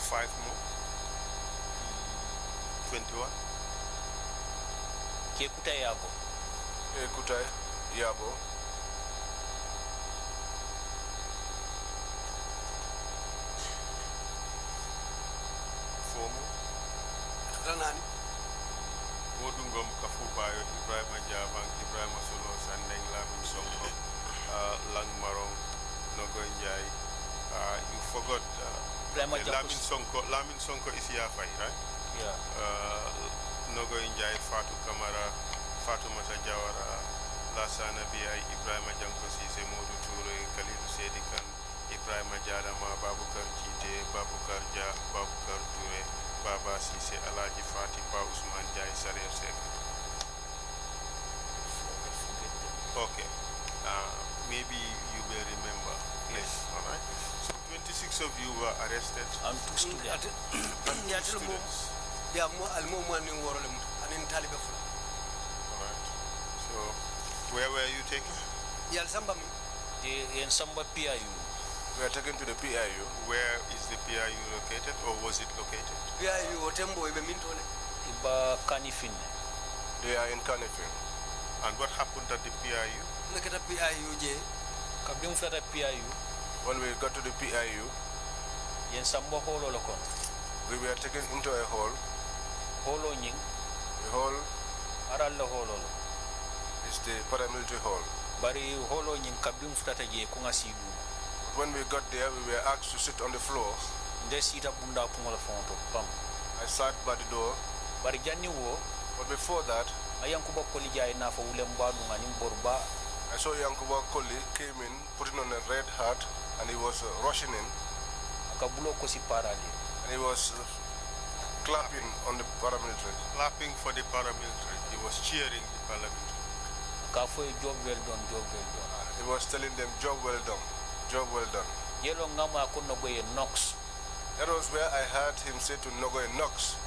5 more. 21. Kekuta yabo. Kekuta yabo. 4 more. Ranani. Momodou Ngum Kafubayo, Ibrahima Jabang, Ibrahima Solo Sandeng, Lamin Sonko, Lang Marong, Nogoy Njai. You forgot Lamin Sonko is Yafai, right? Yeah. Nogoy Njai, Fatou Kamara, Fatoumata Jawara, Lassana Biay, Ibrahima Janko Sise, Modou Toure, Khalilou Sedikan, Ibrahima Jadama, Babukar Jite, Babukar Ja, Babukar Toure, Baba Sise, Alaji Fati, Pa Usman Jai, Sarir Sek. Okay. Maybe you will remember. Yes. All right. So 26 of you were arrested. And 2 students. Students. Yeah, Taliban. All right. So where were you taken? Yeah, somebody. In Samba PIU. We are taken to the PIU. Where is the PIU located, or was it located? PIU Otembo Ibemintone. Iba Kanifin. They are in Kanifin. And what happened at the PIU? Look at the PIU J. Kabim Fata PIU. When we got to the PIU, Yen Samba Holo Lokon. we were taken into a hall. Holo Nying. The hall Aralla Holo. is the paramilitary hall. Bari Holo Nying Kabim Fata J Kungasidu. When we got there, we were asked to sit on the floor. Nde sita bunda kumola fonto pam. I sat by the door. Bari janni wo. But before that, Ayankuba Kolija na for Ulembadu and Borba. I saw Yankuba Koli came in, putting on a red hat, and he was rushing in. Akabulo Kosi Parali. And he was clapping on the paramilitary. Clapping for the paramilitary. He was cheering the paramilitary. Kafo job well done, job well done. He was telling them, job well done, job well done. Yellow Ngama Konoboy Knox. That was where I heard him say to Nogoy Knox,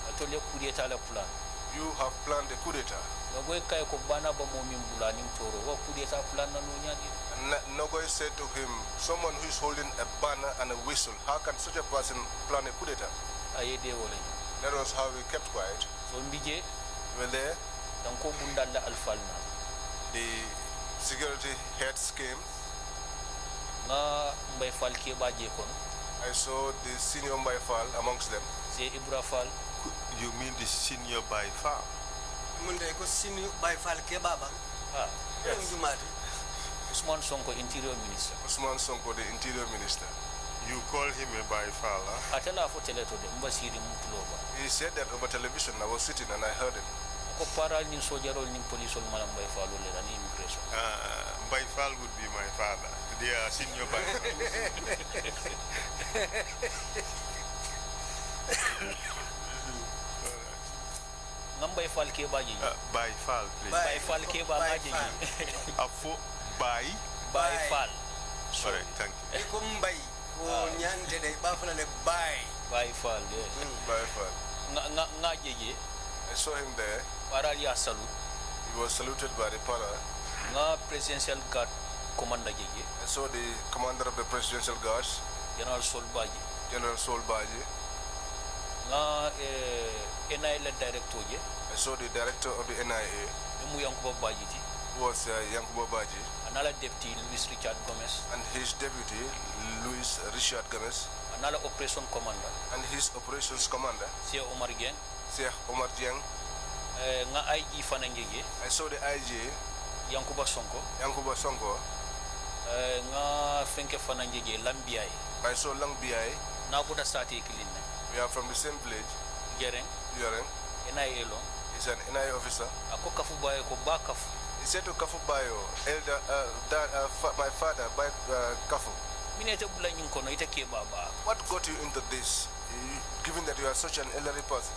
I told you Kudeta plan. you have planned a coup d'etat. Nogoy Kaiko Bana Bamomin Bulaning Toro, what Kudeta plan on Unyani? And Nogoy said to him, someone who is holding a banner and a whistle, how can such a person plan a coup d'etat? Ayede Ole. That was how we kept quiet. So Mbije, We were there. Tanko Bundala Alfalna. The security heads came. Nga Mbay Falke Bajekon. I saw the senior Mbaifal amongst them. Say Ibrafal. You mean the senior by far? Munde ko senior by Falke Baba. Yes. Usman Sonko, Interior Minister. Usman Sonko, the Interior Minister. You call him a by far, huh? Atala for Teleto, the Mbasiri Mutloba. He said that over television. I was sitting and I heard it. Kopara ni soldier or ni police or Malam by Falo and immigration. By far would be my father. They are senior by Number Falke Baji. By far, please. By Falke Baji. By Fal. Sorry, thank you. Kumbai. Oh, Nyante de Buffalo by. By Fal, yes. Mbaifal. Ngaji. I saw him there. Paralia salute. He was saluted by the para. Nga Presidential Guard Commander Gigi. I saw the commander of the Presidential Guards, General Solbaji. General Solbaji. Nga NIL Director Ye. I saw the director of the NIA, Mu Yankuba Baji. who was Yankuba Baji, Another Deputy Luis Richard Gomez. and his deputy, Luis Richard Gomez, Another Operation Commander. and his operations commander, Sia Omar Gen. Sheikh Omar Dieng. Nga IG Fanangege. I saw the IG, Yankuba Sonko. Yankuba Sonko. Nga Fenke Fanangege Lambiai. I saw Lang BI. Nabuda Sati Kiline. We are from the same village, Gereng. Yureng. NIA Lo. He's an NIA officer. Ako Kafubaye ko Bakafu. He said to Kafubayo, elder, my father, by Kafu, Minete Bulanyin Kono Itake Baba. what got you into this, given that you are such an elderly person?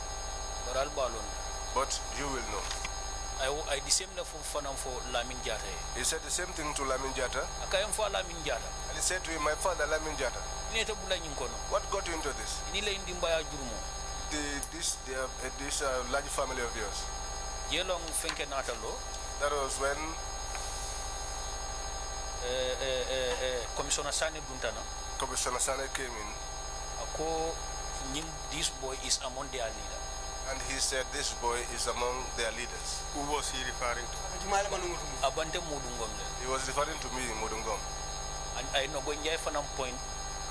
Baral Balon. But you will know. I the same level for Lamin Jata. He said the same thing to Lamin Jata, Akayam for Lamin Jata. and he said to him, my father, Lamin Jata, Minete Bulanyin Kono. what got you into this? Nile Indimbaya Jurumo. This large family of yours. Yelong Fenke Natalo. That was when Commissioner Sani Buntana. Commissioner Sane came in. Ako this boy is among their leader. And he said this boy is among their leaders. Who was he referring to? Abante Momodou Ngum. He was referring to me, Momodou Ngum. And I know going jai fanam point.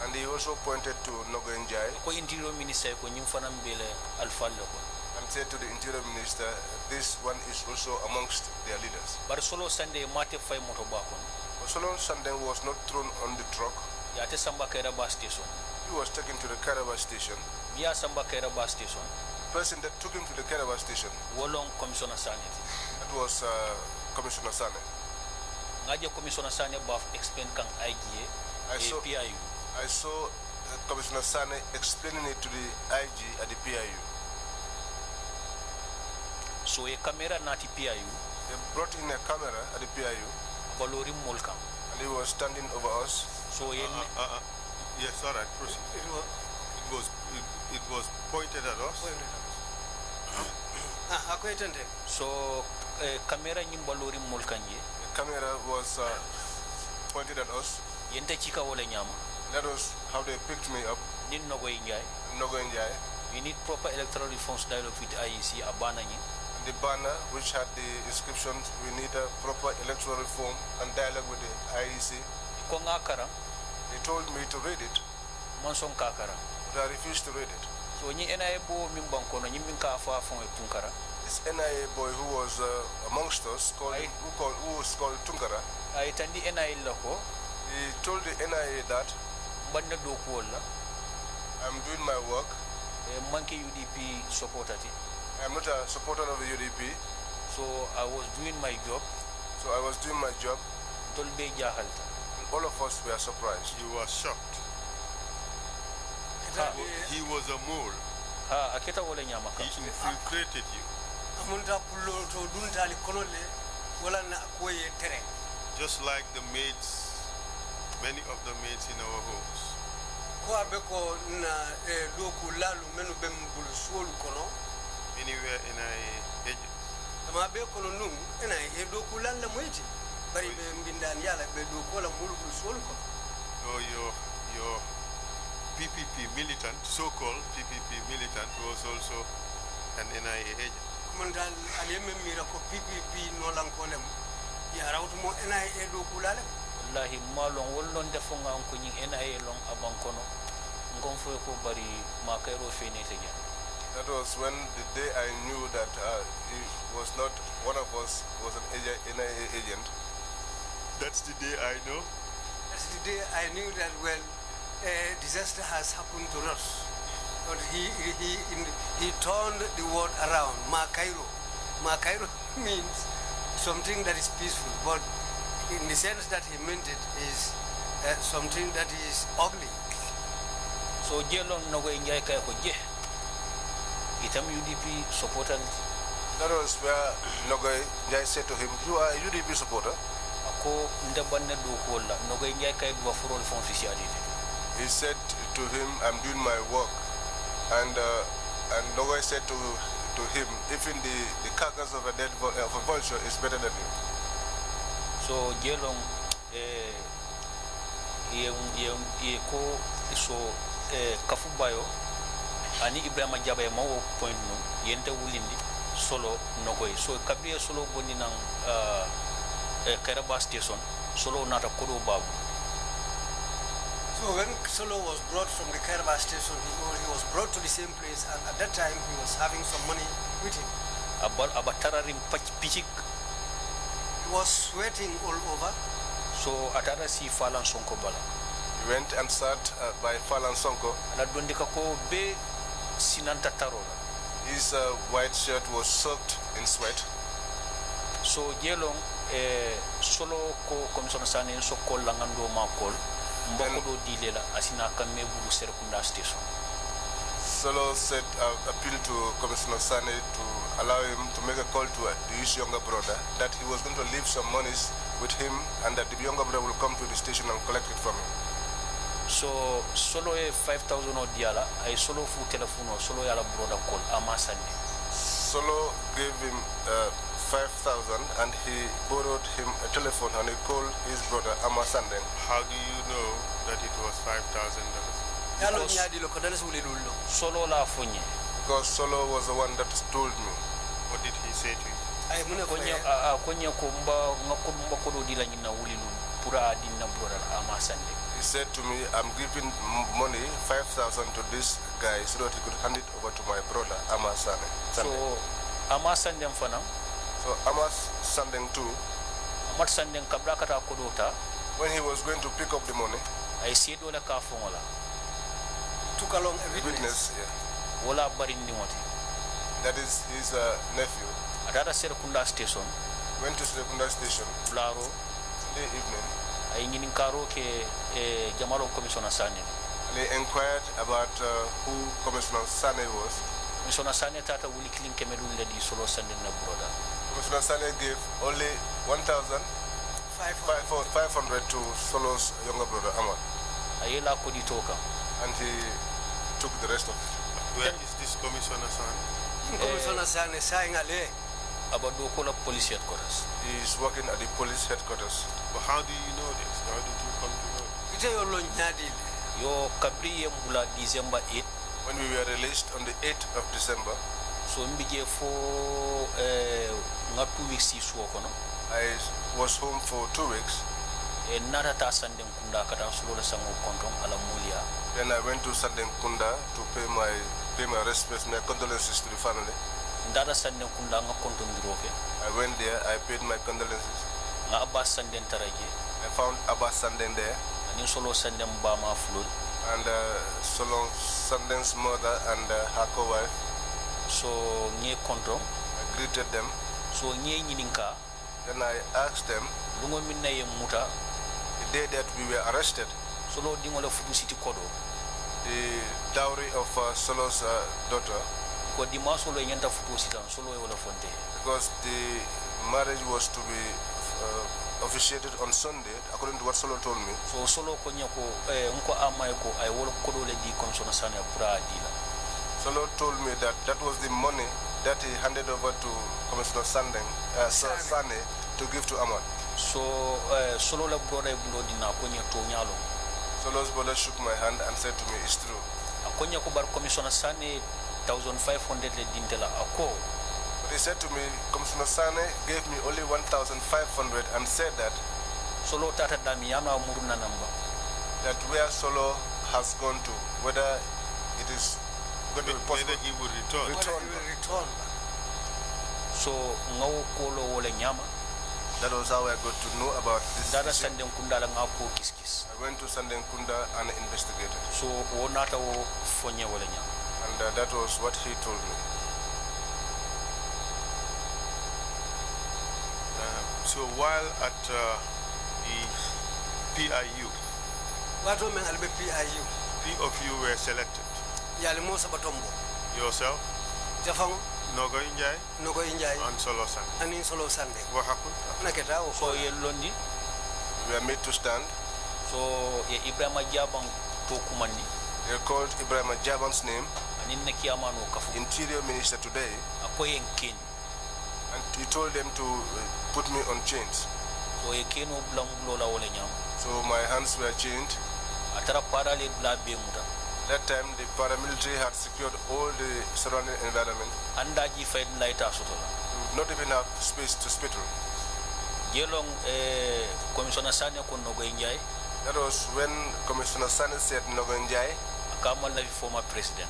And he also pointed to Nogo Njai Ko interior minister ko nyim fanam bele alfallo ko. and said to the interior minister, this one is also amongst their leaders. Bar solo Sunday mate fay moto bakon. Solon Sandeng was not thrown on the truck. Yate samba kaira bus station. He was taken to the Karaba station. Via samba kaira bus station. The person that took him to the Karaba station, Wolong commissioner Sane. that was Commissioner Sane. Ngaje commissioner Sane baf explain kang IGA PIU. I saw Commissioner Sane explaining it to the IG at the PIU. So a camera nati PIU. They brought in a camera at the PIU Valori molkam. and he was standing over us. So Yes, all right, proceed. It was pointed at us. so camera nyim valori molkanje. The camera was pointed at us. Yente chika wole nyama. That was how they picked me up. Nin nogo injay. Nogo Njai. We need proper electoral reforms dialogue with IEC abana nyi. The banner which had the inscription, we need a proper electoral reform and dialogue with the IEC. Ko ngakara They told me to read it, monson kakara. but I refused to read it. So nyi NIA bo min bankono nyi min ka fa fon e tunkara. This NIA boy who was amongst us, who was called Tungara, Ay tandi NIA lako he told the NIA that banna do ko la I'm doing my work. manke UDP supportati. I'm not a supporter of the UDP, So I was doing my job. so I was doing my job, Tolbe jahalta. and all of us were surprised. You were shocked. He was a mole. Ha aketa wole nyama ka. He infiltrated you. Just like the maids, many of the maids in our homes. Anywhere in a agent. So your PPP militant, so-called PPP militant, was also an NIA agent. Wallahi malon wollon defo ngam ko nyi NIA long abankono ngon fo ko bari makairo fenete gen. That was when the day I knew that he was not one of us, was an NIA agent. That's the day I know. That's the day I knew that, well, a disaster has happened to us. But he turned the word around. Makairo. Makairo means something that is peaceful, but in the sense that he meant it is something that is ugly. So jelon nogo injay kay ko je. Itam UDP supporter. That was where Nogoy Njai said to him, you are a UDP supporter? Ako ndabanna do ko la nogo injay kay do forol fon officialité. He said to him, I'm doing my work. And Nogoy said to him, even the carcass of a vulture is better than you. So jelon ye ko so kafubayo ani Ibrahima Jabaye mawo point no yente wulindi solo nogoy so kabriya solo bonni nan Karaba station solo nata kodo babu. So when Solo was brought from the Karaba station, he was brought to the same place, and at that time he was having some money with him. Abatararim pichik. He was sweating all over. So atara si Falan Sonko bala. He went and sat by Falan Sonko. Na dondika ko be sinanta tarola. His white shirt was soaked in sweat. So jelong solo ko commissioner Sane so ko langando ma kol mboko do dilela asina kamme bulu Serekunda station. Solo said, appealed to Commissioner Sane to allow him to make a call to his younger brother that he was going to leave some monies with him and that the younger brother will come to the station and collect it from him. So solo 5,000 o diala ay solo fu telephone solo yala brother call amasande. Solo gave him 5,000 and he borrowed him a telephone and he called his brother Amasandeng. How do you know that it was $5,000? Yalo nyadi lo kodale suli lullo. Solo la fonye. Because Solo was the one that told me. What did he say to you? Ay mune Konye ko mba ko do dila nyina wuli lu pura dinna brother ama sande. He said to me, I'm giving money, 5,000 to this guy so that he could hand it over to my brother, Ama Sane. So, Ama Sandem Fana? So, Ama Sandeng too. Amat Sandeng Kabrakata Kodota. When he was going to pick up the money, I said, Ola Kafongola. Took along a witness. Yeah. Ola Barindi Moti. That is his nephew. Adada Serakunda Station. Went to Serakunda Station. Blaro. Sunday evening. I in Karo ke Jamalo Commissioner Sane. They inquired about who Commissioner Sane was. Commissioner Sane tata wuli killing Kemelul ledi solo sending na brother. Commissioner Sane gave only 1,500 to Solo's younger brother Ahmad. Ayela Kodi Toka. And he took the rest of it. Where is this Commissioner Sane? Commissioner Sane saying ale. About the Kola police headquarters. He is working at the police headquarters. But how do you know this? How did you come to know? Ite yo lo nyadi. Yo kabri mbula December 8. When we were released on the 8th of December, so mbije for nga 2 weeks isu kono. I was home for 2 weeks. Nara ta sandeng kunda kata solo la sango kontong ala mulia. Then I went to Sandeng Kunda to pay my respects, my condolences to the family. Ndara sandeng kunda nga kontong diroke. I went there, I paid my condolences. Nga Abbas sandeng taraje. I found Abbas Sandeng there. Ani solo sandeng bama flood. And Solo Sandeng's mother and her co-wife. So nye kontong. I greeted them. So nye nyininka. Then I asked them. Lungo minna ye muta. The day that we were arrested. Solo dingola fudu city kodo. The dowry of Solo's daughter. Ko dima solo nyanta fudu sitan solo yola fonte. Because the marriage was to be officiated on Sunday, according to what Solo told me. So Solo konya ko nko amay ko ay wolo kodo le di commissioner Sane pura dila. Solo told me that that was the money that he handed over to Commissioner Sane to give to Ahmad. So Solo la brother bulo dina konya to nyalo. Solo's brother shook my hand and said to me, it's true. Akonya ko bar commissioner Sane 1,500 le dintela ako. But he said to me, Commissioner Sane gave me only 1,500 and said that Solo tata damiyana muruna namba. That where Solo has gone to, whether it is going to be possible. Whether he will return. Return. So ngawo kolo wole nyama. That was how I got to know about this. Dada Sandeng Kunda la ngapo kiskis. I went to Sandeng Kunda and investigated. So wonata wo fonye wole nyama. And that was what he told me. So while at the PIU, What women albe PIU? 3 of you were selected. Yali mo sabatombo. Yourself, Jafang Nogo Injai, Nogo Injai and Solo Sane. and Solo Sande. What happened? Naketa o So ye londi. We were made to stand. So ye Ibrahim Jabang to kumandi. They called Ibrahim Jaban's name, Anin nekiyama no kafu. Interior Minister today, Akoye ken. and he told them to put me on chains. So ye ken o blam lola wole nyama. So my hands were chained. Atara parale bla be muta. That time the paramilitary had secured all the surrounding environment. Andaji fight laita sotola. Not even have space to spittle. Yelong Commissioner Sane ko Nogo Injai. That was when Commissioner Sane said Nogonjai Kamal la former president.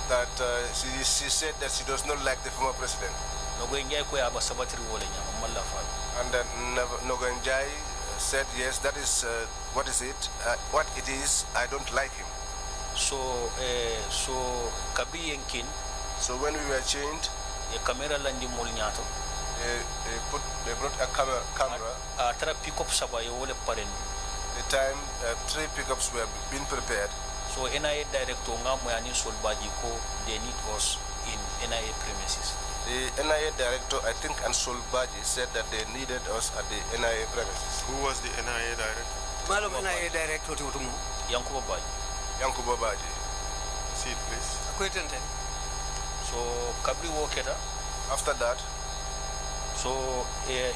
that she said that she does not like the former president. Nogo Injai ko aba sabatri wole nyama malla fa. And Nogonjai said, yes, that is what is it? What it is, I don't like him. So kabri yenkin So when we were chained, ye camera landi mol nyato. they brought a camera. Atara pick up saba ye wole paren. The time 3 pickups were being prepared. So NIA director ngamo yani solbaji ko they need us in NIA premises. The NIA director, I think, and Solbaji said that they needed us at the NIA premises. Who was the NIA director? Malo NIA director to tumu. Yankuba Baji. Yankuba Baji. See it, please. Kwetente. So kabri woketa. After that, So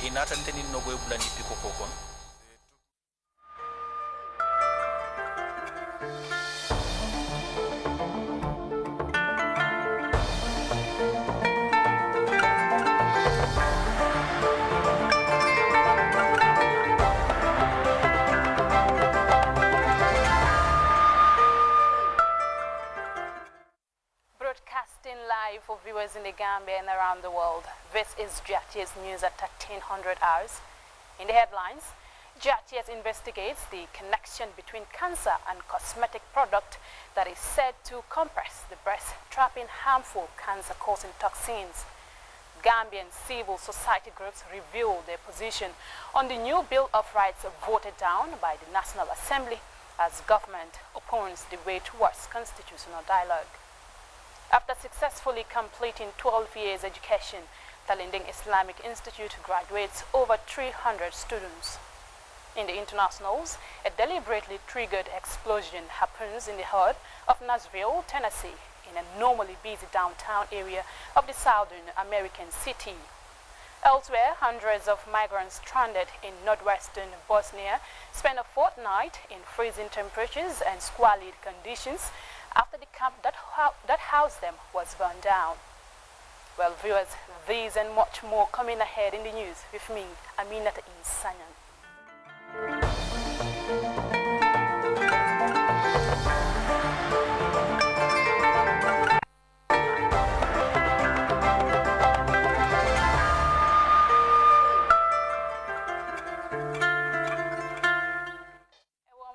inatanteni nogo blani piko kokon. Hi for viewers in the Gambia and around the world. This is JATI's news at 1300 hours. In the headlines, JATI's investigates the connection between cancer and cosmetic product that is said to compress the breast, trapping harmful cancer-causing toxins. Gambian civil society groups reveal their position on the new Bill of Rights voted down by the National Assembly as government opens the way towards constitutional dialogue. After successfully completing 12 years education, Talinding Islamic Institute graduates over 300 students. In the internationals, a deliberately triggered explosion happens in the heart of Nashville, Tennessee, in a normally busy downtown area of the southern American city. Elsewhere, hundreds of migrants stranded in northwestern Bosnia spent a fortnight in freezing temperatures and squalid conditions after the camp that housed them was burned down. Well, viewers, these and much more coming ahead in the news with me, Aminata E. Sanyan.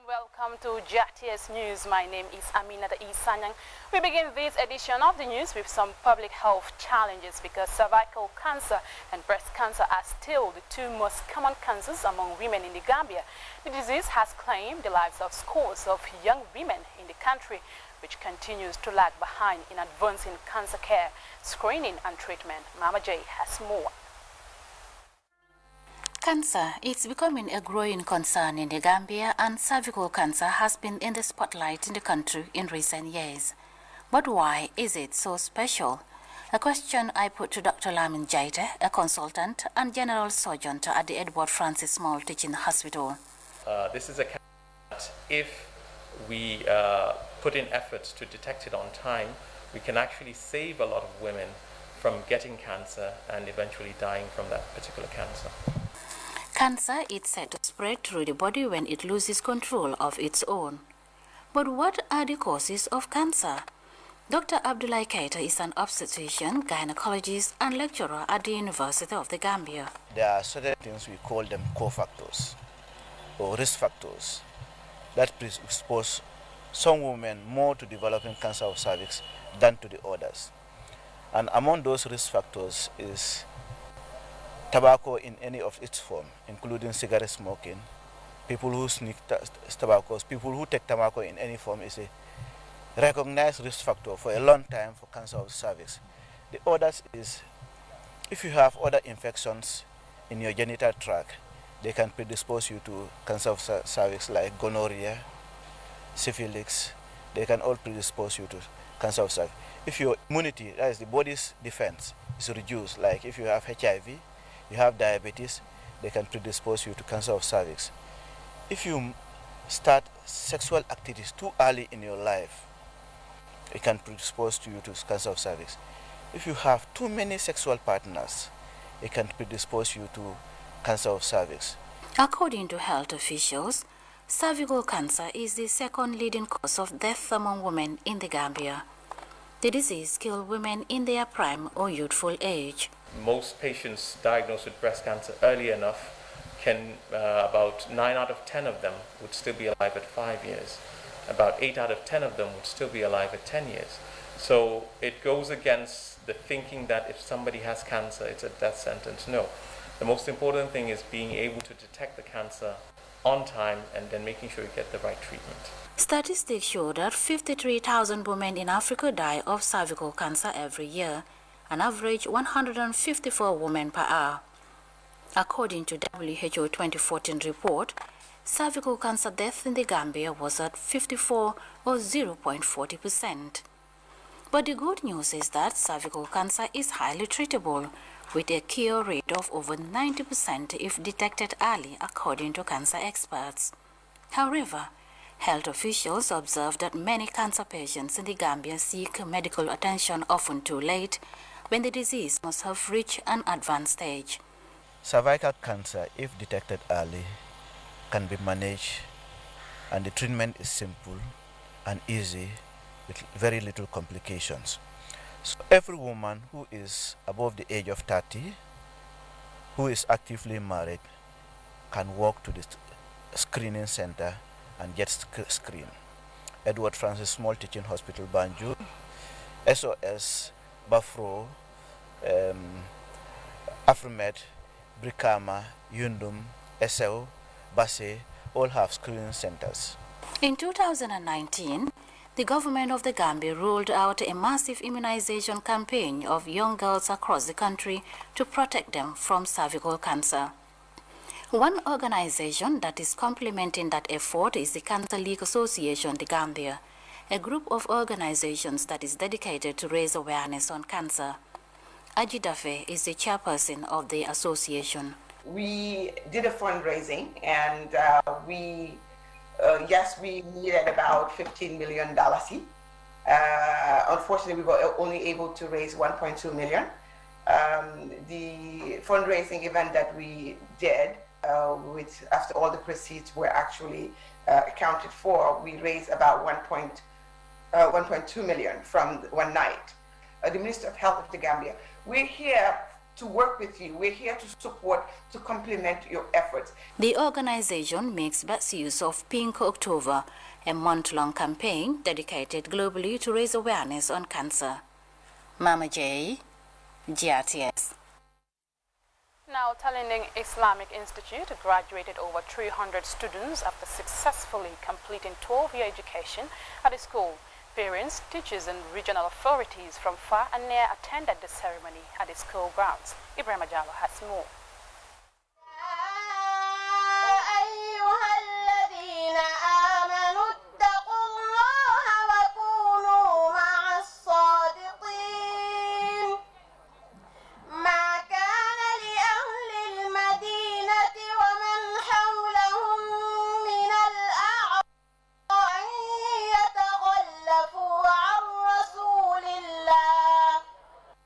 Welcome to JATI's News. My name is Aminata E. Sanyang. We begin this edition of the news with some public health challenges because cervical cancer and breast cancer are still the two most common cancers among women in the Gambia. The disease has claimed the lives of scores of young women in the country, which continues to lag behind in advancing cancer care, screening and treatment. Mama J has more. Cancer is becoming a growing concern in the Gambia, and cervical cancer has been in the spotlight in the country in recent years. But why is it so special? A question I put to Dr. Lamin Jaite, a consultant and general surgeon at the Edward Francis Small Teaching Hospital. This is a cancer that if we put in efforts to detect it on time, we can actually save a lot of women from getting cancer and eventually dying from that particular cancer. Cancer is said to spread through the body when it loses control of its own. But what are the causes of cancer? Dr. Abdullah Keita is an obstetrician, gynecologist, and lecturer at the University of the Gambia. There are certain things we call them cofactors or risk factors that predispose some women more to developing cancer of cervix than to the others. And among those risk factors is tobacco in any of its form, including cigarette smoking. People who sneak tobacco, people who take tobacco in any form is a recognized risk factor for a long time for cancer of cervix. The others is if you have other infections in your genital tract, they can predispose you to cancer of cervix like gonorrhea, syphilis. They can all predispose you to cancer of cervix. If your immunity, that is the body's defense, is reduced, like if you have HIV, you have diabetes, they can predispose you to cancer of cervix. If you start sexual activities too early in your life, it can predispose you to cancer of cervix. If you have too many sexual partners, it can predispose you to cancer of cervix. According to health officials, cervical cancer is the second leading cause of death among women in the Gambia. The disease kills women in their prime or youthful age. Most patients diagnosed with breast cancer early enough about 9 out of 10 of them would still be alive at 5 years. About 8 out of 10 of them would still be alive at 10 years. So it goes against the thinking that if somebody has cancer, it's a death sentence. No. The most important thing is being able to detect the cancer on time and then making sure you get the right treatment. Statistics show that 53,000 women in Africa die of cervical cancer every year, an average 154 women per hour. According to WHO 2014 report, cervical cancer death in the Gambia was at 54 or 0.40%. But the good news is that cervical cancer is highly treatable, with a cure rate of over 90% if detected early, according to cancer experts. However, health officials observe that many cancer patients in the Gambia seek medical attention often too late, when the disease must have reached an advanced stage. Cervical cancer, if detected early, can be managed, and the treatment is simple and easy with very little complications. So every woman who is above the age of 30, who is actively married, can walk to the screening center and get screened. Edward Francis Small Teaching Hospital, Banjul, SOS, Bafro, Afrimed, Brikama, Yundum, Esau, Basse, all have screening centers. In 2019, the government of the Gambia rolled out a massive immunization campaign of young girls across the country to protect them from cervical cancer. One organization that is complementing that effort is the Cancer League Association, the Gambia, a group of organizations that is dedicated to raise awareness on cancer. Ajidafe is the chairperson of the association. We did a fundraising, and yes, we needed about $15 million. Unfortunately, we were only able to raise 1.2 million. The fundraising event that we did, after all the proceeds were actually accounted for, we raised about 1.2 million from one night. The Minister of Health of the Gambia, we're here to work with you. We're here to support, to complement your efforts. The organization makes best use of Pink October, a month-long campaign dedicated globally to raise awareness on cancer. Mama J, GRTS. Now, Talinding Islamic Institute graduated over 300 students after successfully completing 12-year education at the school. Parents, teachers and regional authorities from far and near attended the ceremony at the school grounds. Ibrahim Ajalo has more.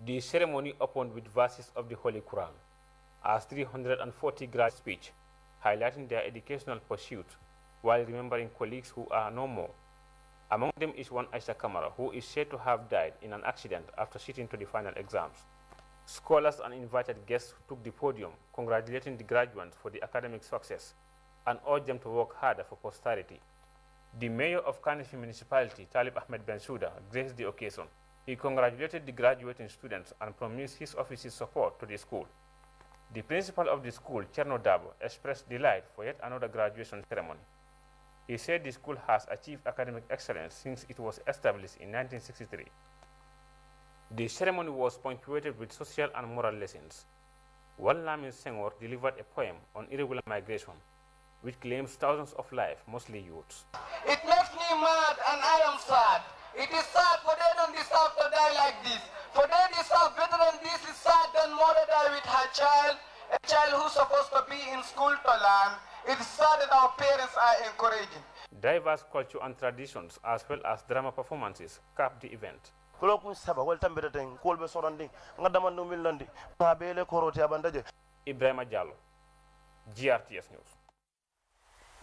The ceremony opened with verses of the Holy Quran, as 340 graduate speech, highlighting their educational pursuit while remembering colleagues who are no more. Among them is one Aisha Kamara, who is said to have died in an accident after sitting to the final exams. Scholars and invited guests took the podium, congratulating the graduates for the academic success and urged them to work harder for posterity. The mayor of Kanifi Municipality, Talib Ahmed Bensouda, graced the occasion. He congratulated the graduating students and promised his office's support to the school. The principal of the school, Cherno Dabo, expressed delight for yet another graduation ceremony. He said the school has achieved academic excellence since it was established in 1963. The ceremony was punctuated with social and moral lessons. Walnamin Senghor delivered a poem on irregular migration, which claims thousands of lives, mostly youths. It makes me mad and I am sad. It is sad for they don't deserve to die like this. For they deserve better than this. Is sad than mother die with her child, a child who's supposed to be in school to learn. It is sad that our parents are encouraging. Diverse culture and traditions, as well as drama performances, capped the event. Ibrahim Jallo, GRTS News.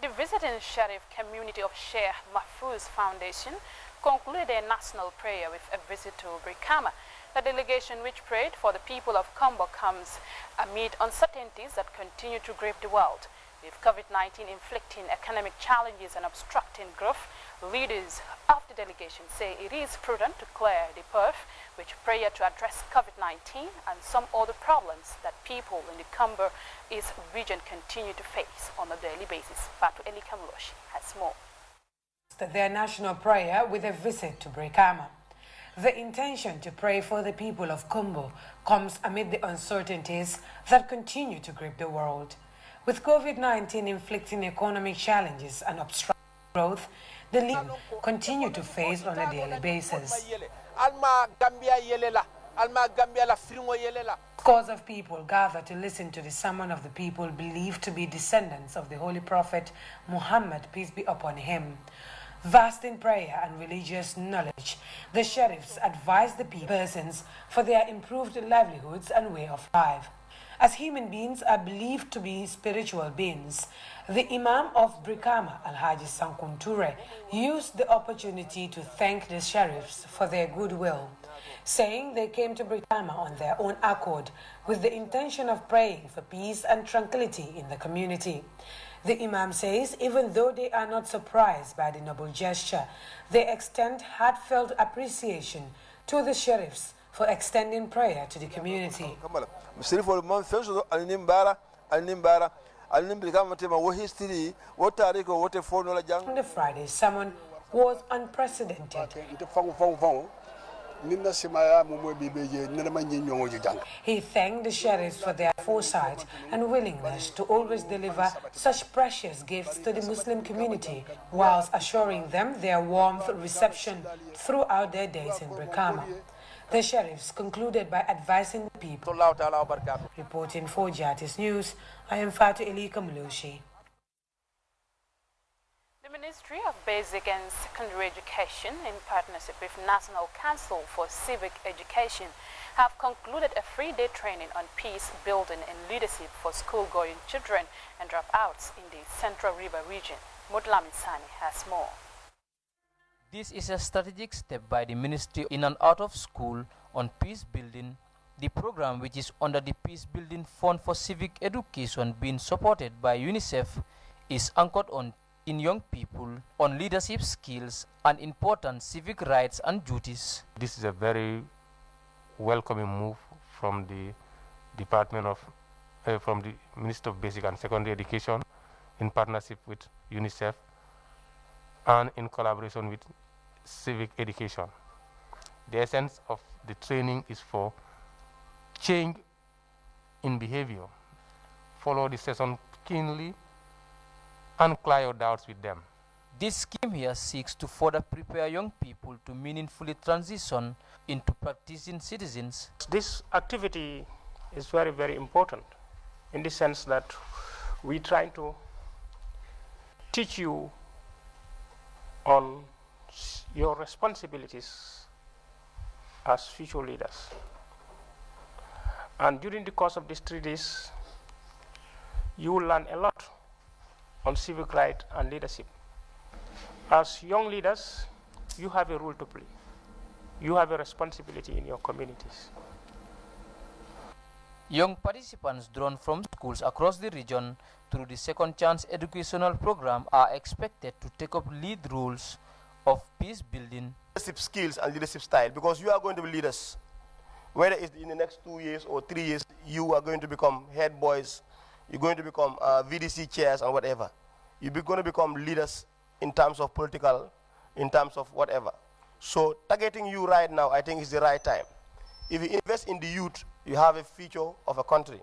The visiting Sheriff community of Sheikh Mahfouz Foundation concluded their national prayer with a visit to Brikama. The delegation which prayed for the people of Kombo comes amid uncertainties that continue to grip the world. With COVID-19 inflicting economic challenges and obstructing growth, leaders of the delegation say it is prudent to clear the path with prayer to address COVID-19 and some other problems that people in the Kombo East region continue to face on a daily basis. Fatu Eli Kamloshi has more. Their national prayer with a visit to Brikama. The intention to pray for the people of Kombo comes amid the uncertainties that continue to grip the world. With COVID-19 inflicting economic challenges and obstructing growth, the league continue to face on a daily basis. Scores of people gather to listen to the sermon of the people believed to be descendants of the Holy Prophet Muhammad, peace be upon him. Vast in prayer and religious knowledge, the sheriffs advise the persons for their improved livelihoods and way of life. As human beings are believed to be spiritual beings, the Imam of Brikama, Alhaji Sankun Ture, used the opportunity to thank the sheriffs for their goodwill, saying they came to Brikama on their own accord with the intention of praying for peace and tranquility in the community. The Imam says even though they are not surprised by the noble gesture, they extend heartfelt appreciation to the sheriffs for extending prayer to the community. The Friday's sermon was unprecedented. He thanked the sheriffs for their foresight and willingness to always deliver such precious gifts to the Muslim community, whilst assuring them their warm reception throughout their days in Brikama. The sheriffs concluded by advising the people. Reporting for Jatis News, I am Fatu Elika Mulushi. The Ministry of Basic and Secondary Education, in partnership with National Council for Civic Education, have concluded a 3-day training on peace building and leadership for school-going children and dropouts in the Central River region. Mudlamin Sani has more. This is a strategic step by the Ministry in and out of school on peace building. The program, which is under the Peace Building Fund for Civic Education being supported by UNICEF, is anchored in young people on leadership skills and important civic rights and duties. This is a very welcoming move from the from the Ministry of Basic and Secondary Education in partnership with UNICEF and in collaboration with Civic Education. The essence of the training is for change in behavior. Follow the session keenly and clear your doubts with them. This scheme here seeks to further prepare young people to meaningfully transition into practicing citizens. This activity is very, very important in the sense that we try to teach you on your responsibilities as future leaders. And during the course of these 3 days, you will learn a lot on civic right and leadership. As young leaders, you have a role to play. You have a responsibility in your communities. Young participants drawn from schools across the region through the Second Chance Educational Program are expected to take up lead roles of peace building. Leadership skills and leadership style, because you are going to be leaders. Whether it's in the next 2 years or 3 years, you are going to become head boys, you're going to become VDC chairs and whatever. You're going to become leaders in terms of political, in terms of whatever. So targeting you right now, I think is the right time. If you invest in the youth, you have a future of a country.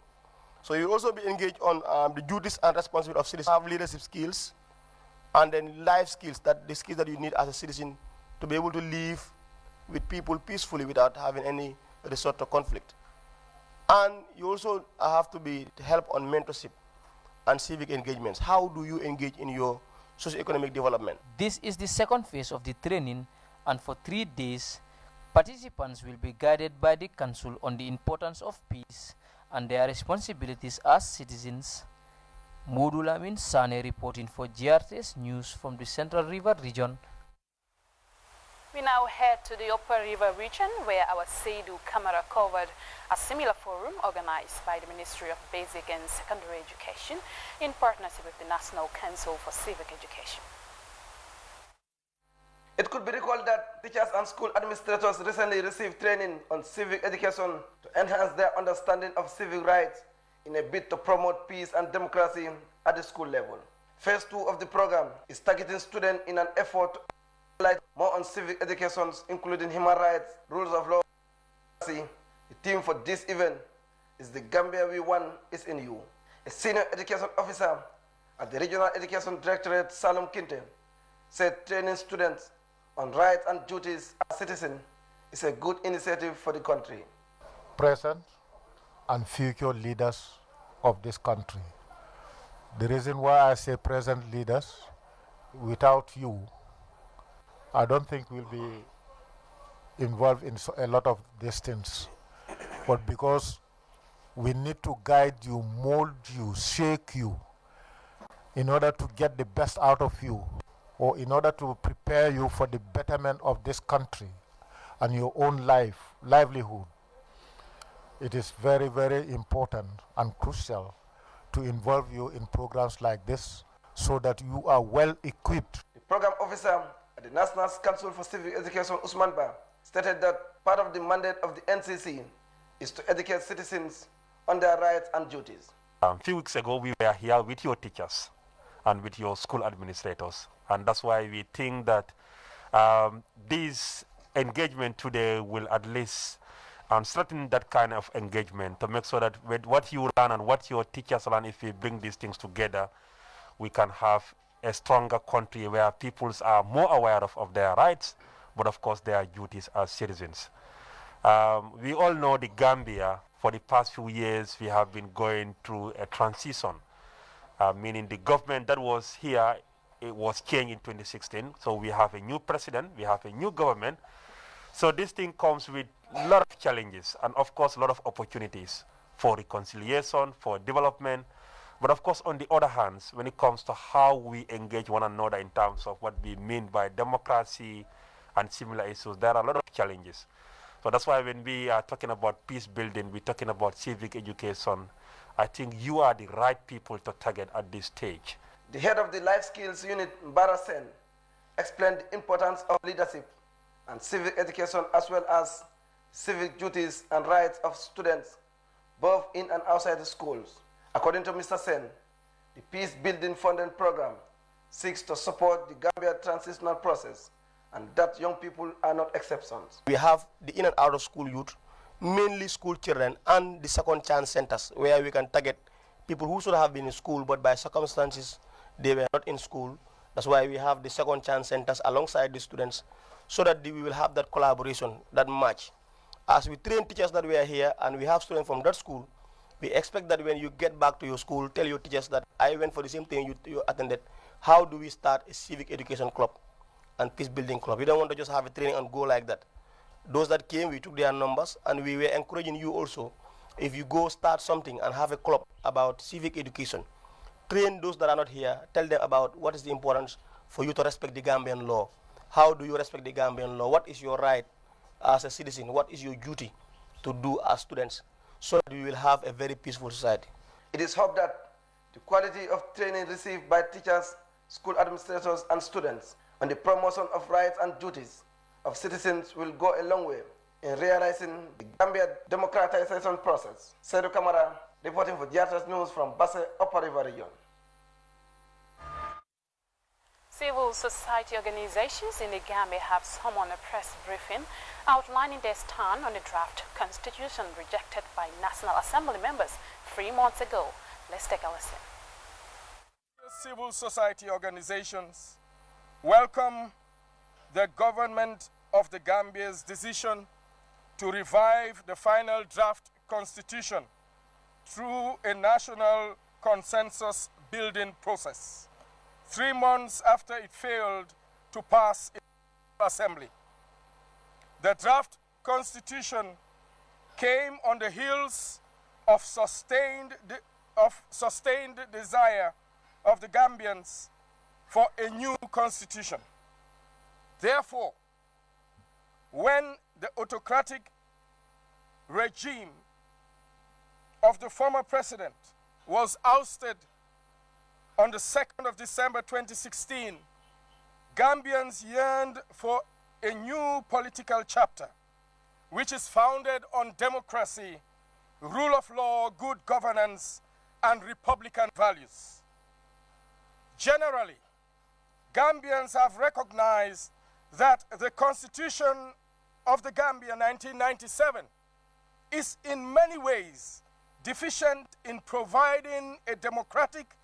So you'll also be engaged on the duties and responsibilities of citizens. Have leadership skills and then life skills, that the skills that you need as a citizen to be able to live with people peacefully without having any resort to conflict. And you also have to help on mentorship and civic engagements. How do you engage in your socio-economic development? This is the second phase of the training, and for 3 days, participants will be guided by the Council on the importance of peace and their responsibilities as citizens. Momodou Ngum Sane reporting for GRTS News from the Central River region. We now head to the Upper River region, where our Seidu camera covered a similar forum organized by the Ministry of Basic and Secondary Education in partnership with the National Council for Civic Education. It could be recalled that teachers and school administrators recently received training on civic education to enhance their understanding of civic rights in a bid to promote peace and democracy at the school level. Phase 2 of the program is targeting students in an effort to highlight more on civic education, including human rights, rules of law. The theme for this event is "The Gambia We Want is in You." A senior education officer at the Regional Education Directorate, Salom Kinte, said training students on rights and duties as citizens is a good initiative for the country. Present and future leaders of this country. The reason why I say present leaders, without you, I don't think we'll be involved in a lot of these things. But because We need to guide you, mold you, shake you in order to get the best out of you, or in order to prepare you for the betterment of this country and your own livelihood. It is very, very important and crucial to involve you in programs like this so that you are well equipped. The program officer at the National Council for Civic Education, Usman Ba, stated that part of the mandate of the NCC is to educate citizens on their rights and duties. A few weeks ago, we were here with your teachers and with your school administrators, and that's why we think that this engagement today will at least strengthen that kind of engagement to make sure that with what you learn and what your teachers learn, if we bring these things together, we can have a stronger country where peoples are more aware of their rights, but of course their duties as citizens. We all know the Gambia, for the past few years, we have been going through a transition, meaning the government that was here, it was changed in 2016. So we have a new president, we have a new government. So this thing comes with a lot of challenges and of course a lot of opportunities for reconciliation, for development. But of course, on the other hand, when it comes to how we engage one another in terms of what we mean by democracy and similar issues, there are a lot of challenges. So that's why when we are talking about peace building, we're talking about civic education. I think you are the right people to target at this stage. The head of the Life Skills Unit, Mbara Sen, explained the importance of leadership and civic education, as well as civic duties and rights of students, both in and outside the schools. According to Mr. Sen, the Peace Building Funding Program seeks to support the Gambia transitional process, and that young people are not exceptions. We have the in and out of school youth, mainly school children, and the second chance centers, where we can target people who should have been in school, but by circumstances, they were not in school. That's why we have the second chance centers alongside the students, so that we will have that collaboration, that match. As we train teachers that we are here, and we have students from that school, we expect that when you get back to your school, tell your teachers that I went for the same thing you attended. How do we start a civic education club and peace building club? We don't want to just have a training and go like that. Those that came, we took their numbers, and we were encouraging you also. If you go start something and have a club about civic education, train those that are not here, tell them about what is the importance for you to respect the Gambian law. How do you respect the Gambian law? What is your right as a citizen? What is your duty to do as students, so that we will have a very peaceful society? It is hoped that the quality of training received by teachers, school administrators, and students on the promotion of rights and duties of citizens will go a long way in realizing the Gambia democratization process. Seydou Camara, reporting for TRRC News from Basse, Upper River Region. Civil society organizations in the Gambia have summoned a press briefing outlining their stand on the draft constitution rejected by National Assembly members 3 months ago. Let's take a listen. Civil society organizations welcome the government of the Gambia's decision to revive the final draft constitution through a national consensus building process, 3 months after it failed to pass in the Assembly. The draft constitution came on the heels of sustained desire of the Gambians for a new constitution. Therefore, when the autocratic regime of the former president was ousted on the 2nd of December 2016, Gambians yearned for a new political chapter, which is founded on democracy, rule of law, good governance, and Republican values. Generally, Gambians have recognized that the Constitution of the Gambia 1997 is in many ways deficient in providing a democratic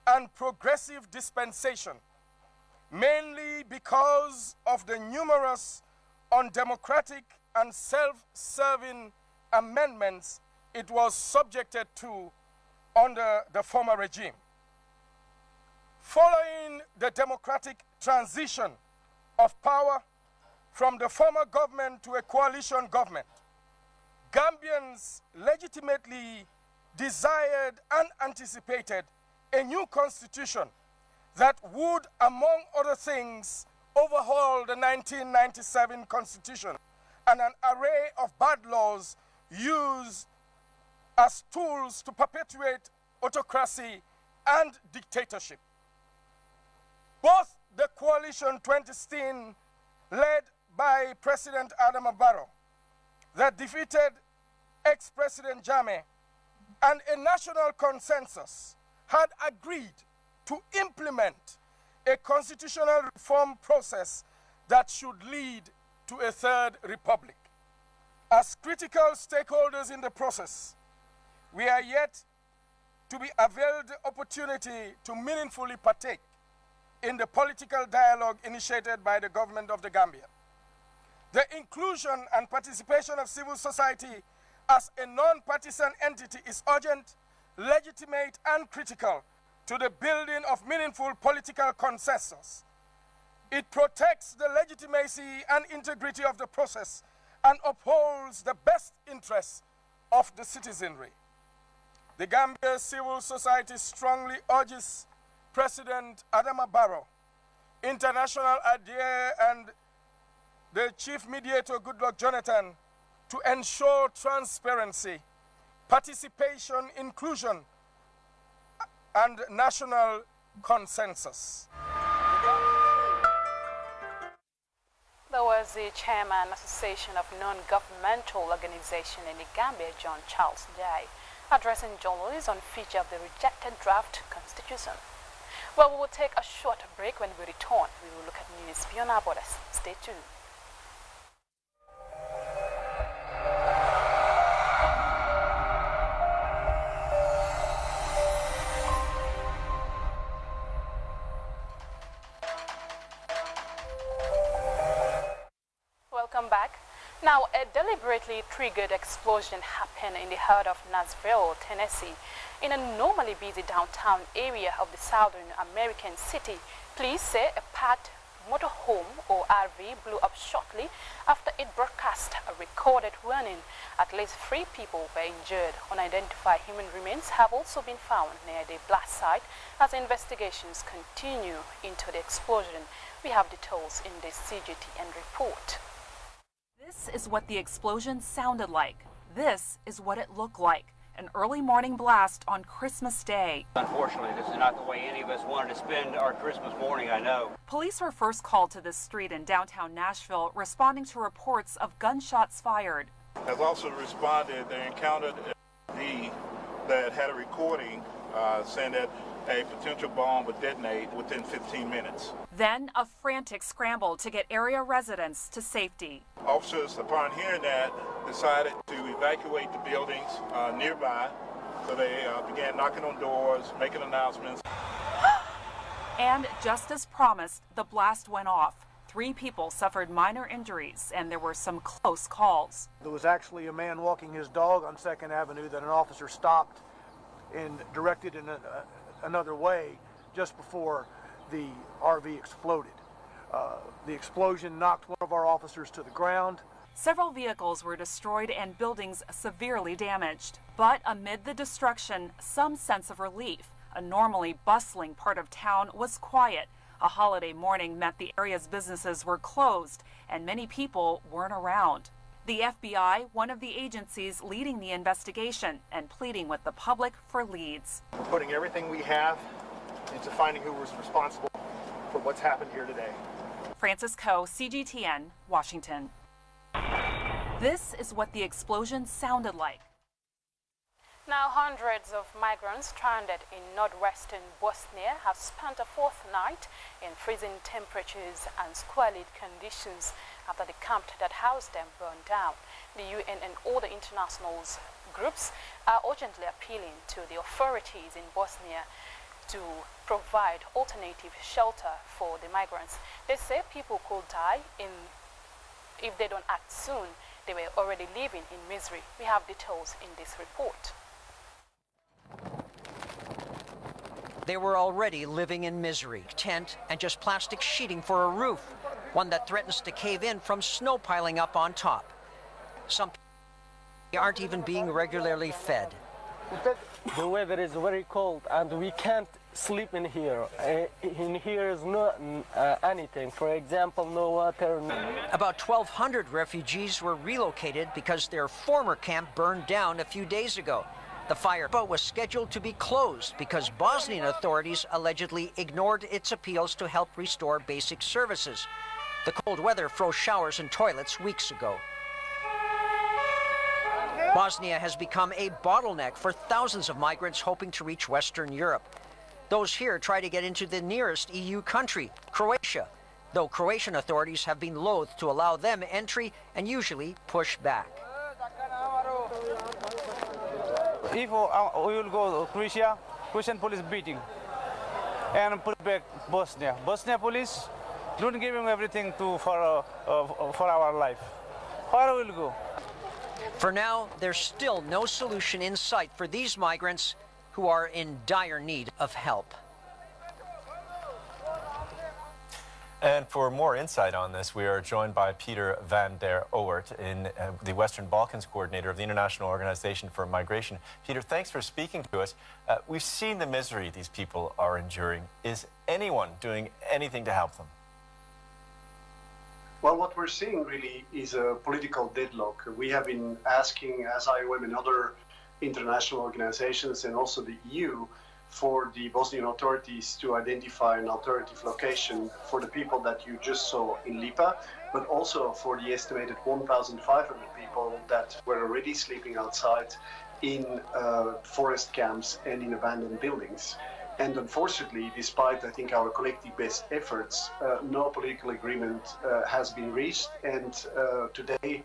and progressive dispensation, mainly because of the numerous undemocratic and self-serving amendments it was subjected to under the former regime. Following the democratic transition of power from the former government to a coalition government, Gambians legitimately desired and anticipated a new constitution that would, among other things, overhaul the 1997 constitution and an array of bad laws used as tools to perpetuate autocracy and dictatorship. Both the coalition 2016, led by President Adama Barrow, that defeated ex-President Jammeh, and a national consensus had agreed to implement a constitutional reform process that should lead to a third republic. As critical stakeholders in the process, we are yet to be availed the opportunity to meaningfully partake in the political dialogue initiated by the government of the Gambia. The inclusion and participation of civil society as a non-partisan entity is urgent, legitimate, and critical to the building of meaningful political consensus. It protects the legitimacy and integrity of the process and upholds the best interests of the citizenry. The Gambia civil society strongly urges President Adama Barrow, International ADIE, and the Chief Mediator Goodluck Jonathan to ensure transparency, participation, inclusion, and national consensus. There was the Chairman, Association of Non-Governmental Organization in the Gambia, John Charles Jai, addressing journalists on feature of the rejected draft constitution. Well, we will take a short break. When we return, we will look at news beyond our borders. Stay tuned. Welcome back. Now, a deliberately triggered explosion happened in the heart of Nashville, Tennessee, in a normally busy downtown area of the southern American city. Police say a packed motorhome or RV blew up shortly after it broadcast a recorded warning. At least 3 people were injured. Unidentified human remains have also been found near the blast site as investigations continue into the explosion. We have details in this CGTN report. This is what the explosion sounded like. This is what it looked like. An early morning blast on Christmas Day. Unfortunately, this is not the way any of us wanted to spend our Christmas morning, I know. Police were first called to this street in downtown Nashville, responding to reports of gunshots fired. Has also responded, they encountered a D that had a recording saying that a potential bomb would detonate within 15 minutes. Then a frantic scramble to get area residents to safety. Officers, upon hearing that, decided to evacuate the buildings nearby. So they began knocking on doors, making announcements. And just as promised, the blast went off. 3 people suffered minor injuries, and there were some close calls. There was actually a man walking his dog on 2nd Avenue that an officer stopped and directed in another way just before the RV exploded. The explosion knocked one of our officers to the ground. Several vehicles were destroyed and buildings severely damaged. But amid the destruction, some sense of relief. A normally bustling part of town was quiet. A holiday morning meant the area's businesses were closed and many people weren't around. The FBI, one of the agencies leading the investigation and pleading with the public for leads. We're putting everything we have into finding who was responsible for what's happened here today. Francis Coe, CGTN, Washington. This is what the explosion sounded like. Now, hundreds of migrants stranded in northwestern Bosnia have spent a 4th night in freezing temperatures and squalid conditions after the camp that housed them burned down. The UN and other international groups are urgently appealing to the authorities in Bosnia to provide alternative shelter for the migrants. They say people could die if they don't act soon. They were already living in misery. We have details in this report. They were already living in misery. Tent and just plastic sheeting for a roof, one that threatens to cave in from snow piling up on top. Some people aren't even being regularly fed. The weather is very cold and we can't sleep in here. In here is not anything. For example, no water. About 1,200 refugees were relocated because their former camp burned down a few days ago. The fire was scheduled to be closed because Bosnian authorities allegedly ignored its appeals to help restore basic services. The cold weather froze showers and toilets weeks ago. Bosnia has become a bottleneck for thousands of migrants hoping to reach Western Europe. Those here try to get into the nearest EU country, Croatia, though Croatian authorities have been loath to allow them entry and usually push back. If we will go to Croatia, Croatian police beating and put back Bosnia. Bosnia police don't give him everything for our life. Where will we go? For now, there's still no solution in sight for these migrants who are in dire need of help. And for more insight on this, we are joined by Peter van der Oert, the Western Balkans coordinator of the International Organization for Migration. Peter, thanks for speaking to us. We've seen the misery these people are enduring. Is anyone doing anything to help them? Well, what we're seeing really is a political deadlock. We have been asking, as IOM and other international organizations and also the EU, for the Bosnian authorities to identify an alternative location for the people that you just saw in Lipa, but also for the estimated 1,500 people that were already sleeping outside in forest camps and in abandoned buildings. And unfortunately, despite, I think, our collective best efforts, no political agreement has been reached. And today,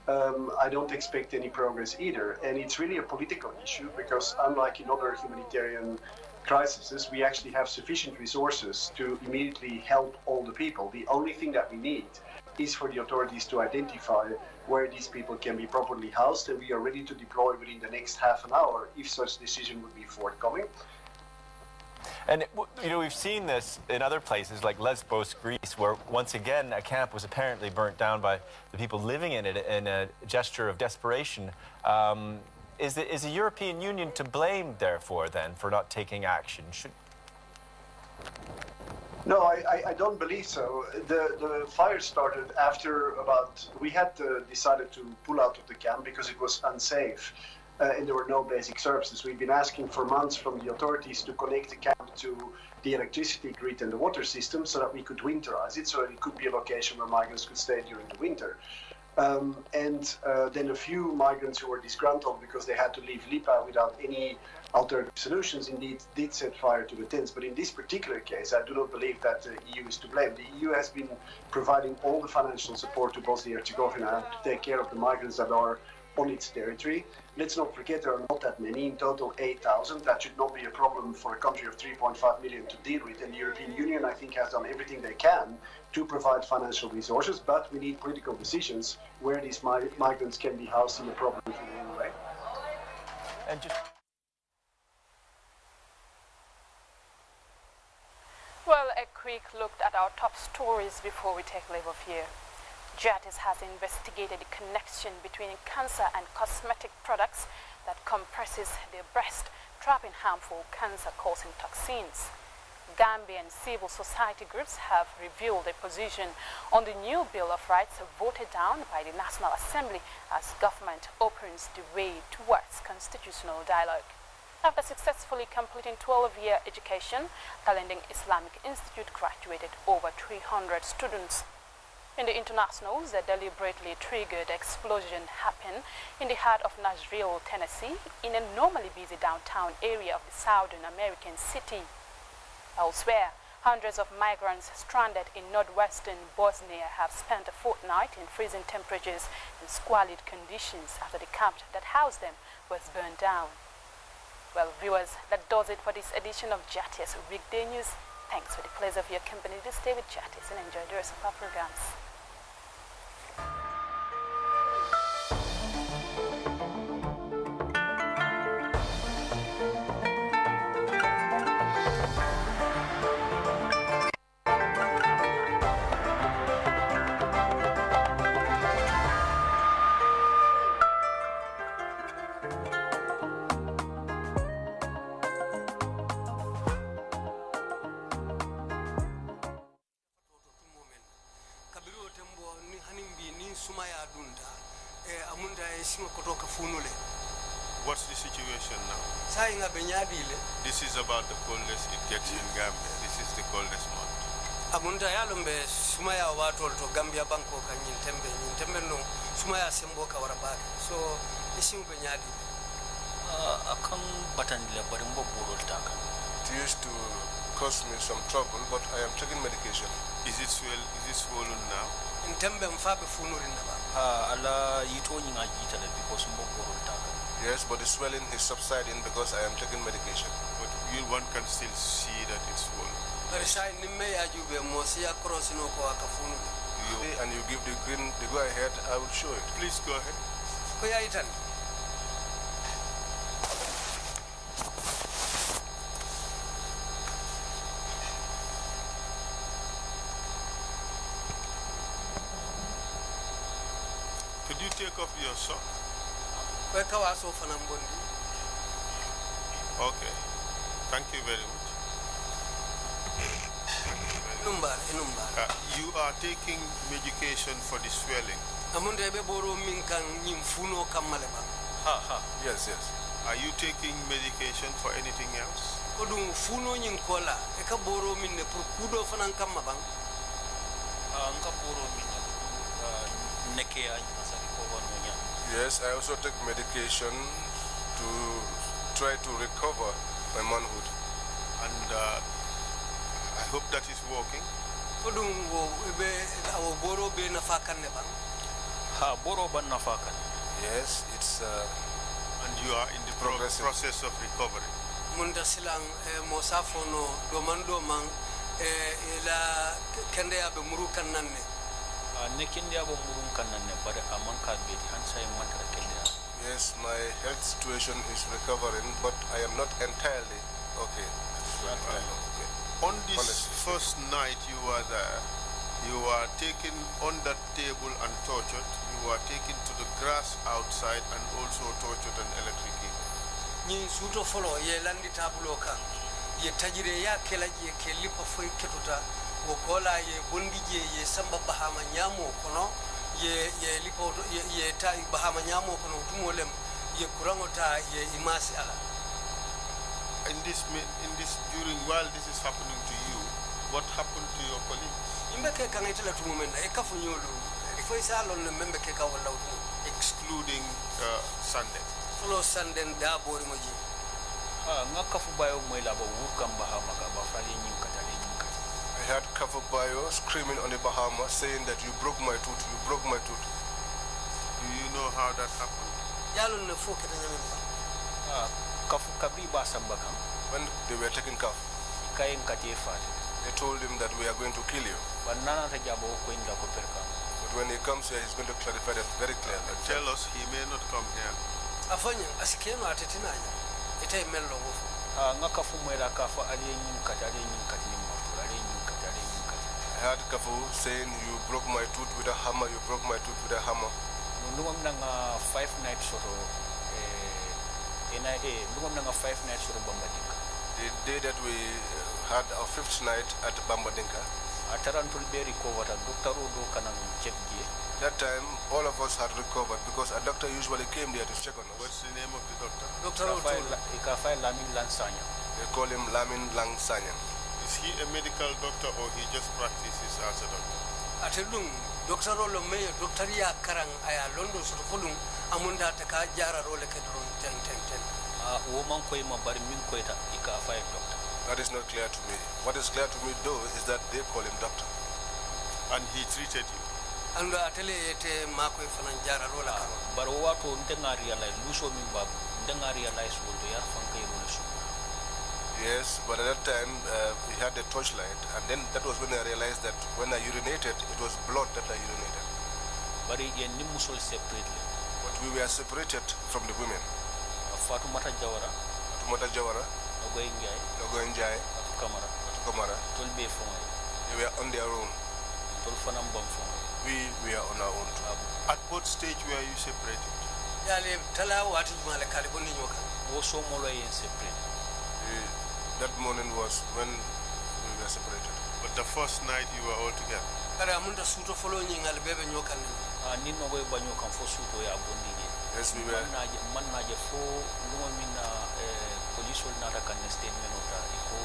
I don't expect any progress either. And it's really a political issue because unlike in other humanitarian crises, we actually have sufficient resources to immediately help all the people. The only thing that we need is for the authorities to identify where these people can be properly housed. And we are ready to deploy within the next half an hour if such decision would be forthcoming. And, you know, we've seen this in other places like Lesbos, Greece, where once again a camp was apparently burnt down by the people living in it in a gesture of desperation. Is the European Union to blame, therefore, then, for not taking action? No, I don't believe so. The fire started after we had decided to pull out of the camp because it was unsafe. And there were no basic services. We've been asking for months from the authorities to connect the camp to the electricity grid and the water system so that we could winterize it, so that it could be a location where migrants could stay during the winter. Then a few migrants who were disgruntled because they had to leave Lipa without any alternative solutions indeed did set fire to the tents. But in this particular case, I do not believe that the EU is to blame. The EU has been providing all the financial support to Bosnia-Herzegovina to take care of the migrants that are on its territory. Let's not forget there are not that many, in total 8,000. That should not be a problem for a country of 3.5 million to deal with. And the European Union, I think, has done everything they can to provide financial resources, but we need political decisions where these migrants can be housed in a properly humane way. And just... Well, a quick look at our top stories before we take leave of here. JATIS has investigated the connection between cancer and cosmetic products that compresses the breast, trapping harmful cancer-causing toxins. Gambian civil society groups have revealed a position on the new Bill of Rights voted down by the National Assembly as government opens the way towards constitutional dialogue. After successfully completing 12-year education, Kalending Islamic Institute graduated over 300 students. In the internationals, a deliberately triggered explosion happened in the heart of Nashville, Tennessee, in a normally busy downtown area of the Southern American city. Elsewhere, hundreds of migrants stranded in northwestern Bosnia have spent a fortnight in freezing temperatures and squalid conditions after the camp that housed them was burned down. Well, viewers, that does it for this edition of JATIS Weekday News. Thanks for the pleasure of your company this day with JATIS and enjoy the rest of our programs. hanimbi ni sumaya dunda amunda esima kotoka funule. What's the situation now? Sainga benyadile. This is about the coldest it gets in Gambia. This is the coldest month. Amunda yalombe sumaya watu to Gambia banko nyintembe no sumaya semboka warabake. So isimu benyadi. Akan batandile barimbo boroltaka. It used to cause me some trouble, but I am taking medication. Is it swollen now? Intembe mfabe funuri naba. Ala yitoni ngajita le because mbo boroltaka. Yes, but the swelling is subsiding because I am taking medication. But one can still see that it's swollen. And you give the go ahead, I will show it. Please go ahead. Could you take off your sock? Okay. Thank you very much. You are taking medication for the swelling. Yes. Are you taking medication for anything else? Yes, I also take medication to try to recover my manhood. And I hope that is working. Yes, it's and you are in the process of recovery. Yes, my health situation is recovering, but I am not entirely okay. On this first night you were there, you were taken on that table and tortured. You were taken to the grass outside and also tortured and electrocuted. ye tajire ya kela je ke lipa foi ketuta wo kola ye bondi je ye samba bahama nyamo kono ye lipa ye tai bahama nyamo kono tumolem ye kurangota ye imasi ala. In this during while this is happening to you, what happened to your colleagues? Imbeke kangaitela tumumenda e kafunyolo foi salon le membe ke kawala excluding Sunday. Solo Sunday da bori moji. I heard Kafubayo screaming on the Bahamas saying that you broke my tooth, you broke my tooth. Do you know how that happened? When they were taking Kaf, they told him that we are going to kill you. But when he comes here, he's going to clarify that very clearly. Tell us, he may not come here. Ite mello go ngaka fumwela kafa aliyin katale yin katale I heard Kafu saying you broke my tooth with a hammer, you broke my tooth with a hammer. Ndungam nanga 5 nights soro ndungam nanga 5 nights soro Bambadinka. The day that we had our 5th night at Bambadinka, atarantul be recovered Dr. Odo kanang check gi. That time, all of us had recovered because a doctor usually came there to check on us. What's the name of the doctor? Dr. Lamin Lansanya. They call him Lamin Lansanya. Is he a medical doctor or he just practices as a doctor? Atedung, Dr. Rolo Mayo, Dr. Ya Karang, Aya Londo Sufulung, Amunda Taka Jara Role Kedron 10. Woman Koima Barimin Koita, Ika doctor. That is not clear to me. What is clear to me though is that they call him doctor. And he treated you? Ando atele ete mako ifana jara rola kama. But wato ndenga realize luso mi babu ndenga realize woldo yar fanka yero su. Yes, but at that time we had a torchlight, and then that was when I realized that when I urinated, it was blood that I urinated. But ye nimusol separately. But we were separated from the women. Fatumata Jawara. Nogo Njai. Kamara. Tolbe fonga. They were on their own. Tolfanam bamfonga. We are on our own too. At what stage were you separated? That morning was when we were separated. But the first night you were all together? Ara munda suto follow nyingal bebe nyokan. Nino boy banyo kan fo suto ya bondi je. Yes, we were. Man na je fo lumo mina police ol nata kan statement ota iko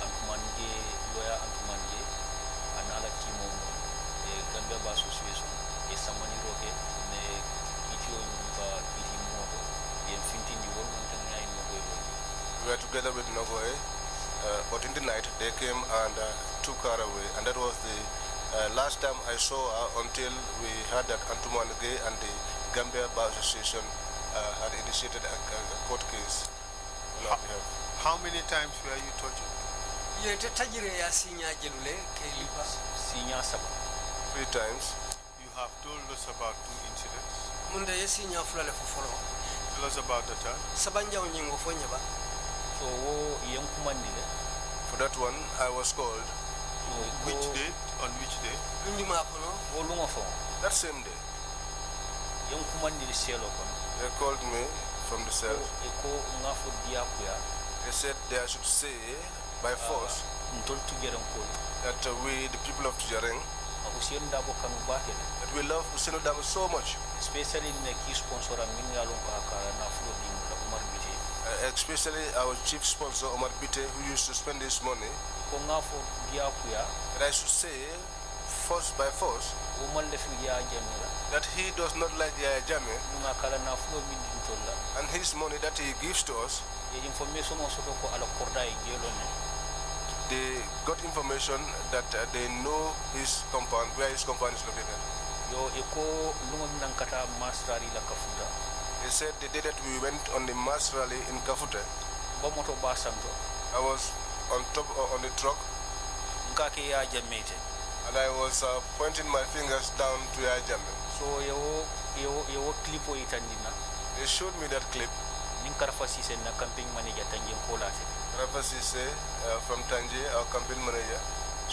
antumanje lawyer antumanje anala timo Gambia ba association e samani roke ne kitio ba kiti moto e finti ni wol wonten ay no boy. We were together with Nogoe, but in the night they came and took her away, and that was the last time I saw her until we heard that Antumanage and the Gambia Bar Association had initiated a court case. How many times were you tortured? Ye te tajire ya sinya jelule ke lipa sinya saba. 3 times. You have told us about 2 incidents. Munda ye sinya fulale fo follow. Tell us about the third. Sabanja onyingo fo nyeba. So wo yankumandile. For that one I was called. Which date? On which day? Lundima kono. Wo lungo fo. That same day. Yankumandile selo kono. They called me from the cell. Eko ngafo diakuya. They said they should say by force that we, the people of Tujareng, that we love Usenu Dabo so much. Especially in the key sponsor especially our chief sponsor Omar Bite, who used to spend this money. That I should say force by force that he does not like Yaya Jammeh and his money that he gives to us. They got information that they know his compound, where his compound is located. They said the day that we went on the mass rally in Kafute, I was on top on the truck and I was pointing my fingers down to Yaya Jammeh. So they showed me that clip. Karafasi na campaign manager Tanje Kolate. Karafasi from Tanje, our campaign manager.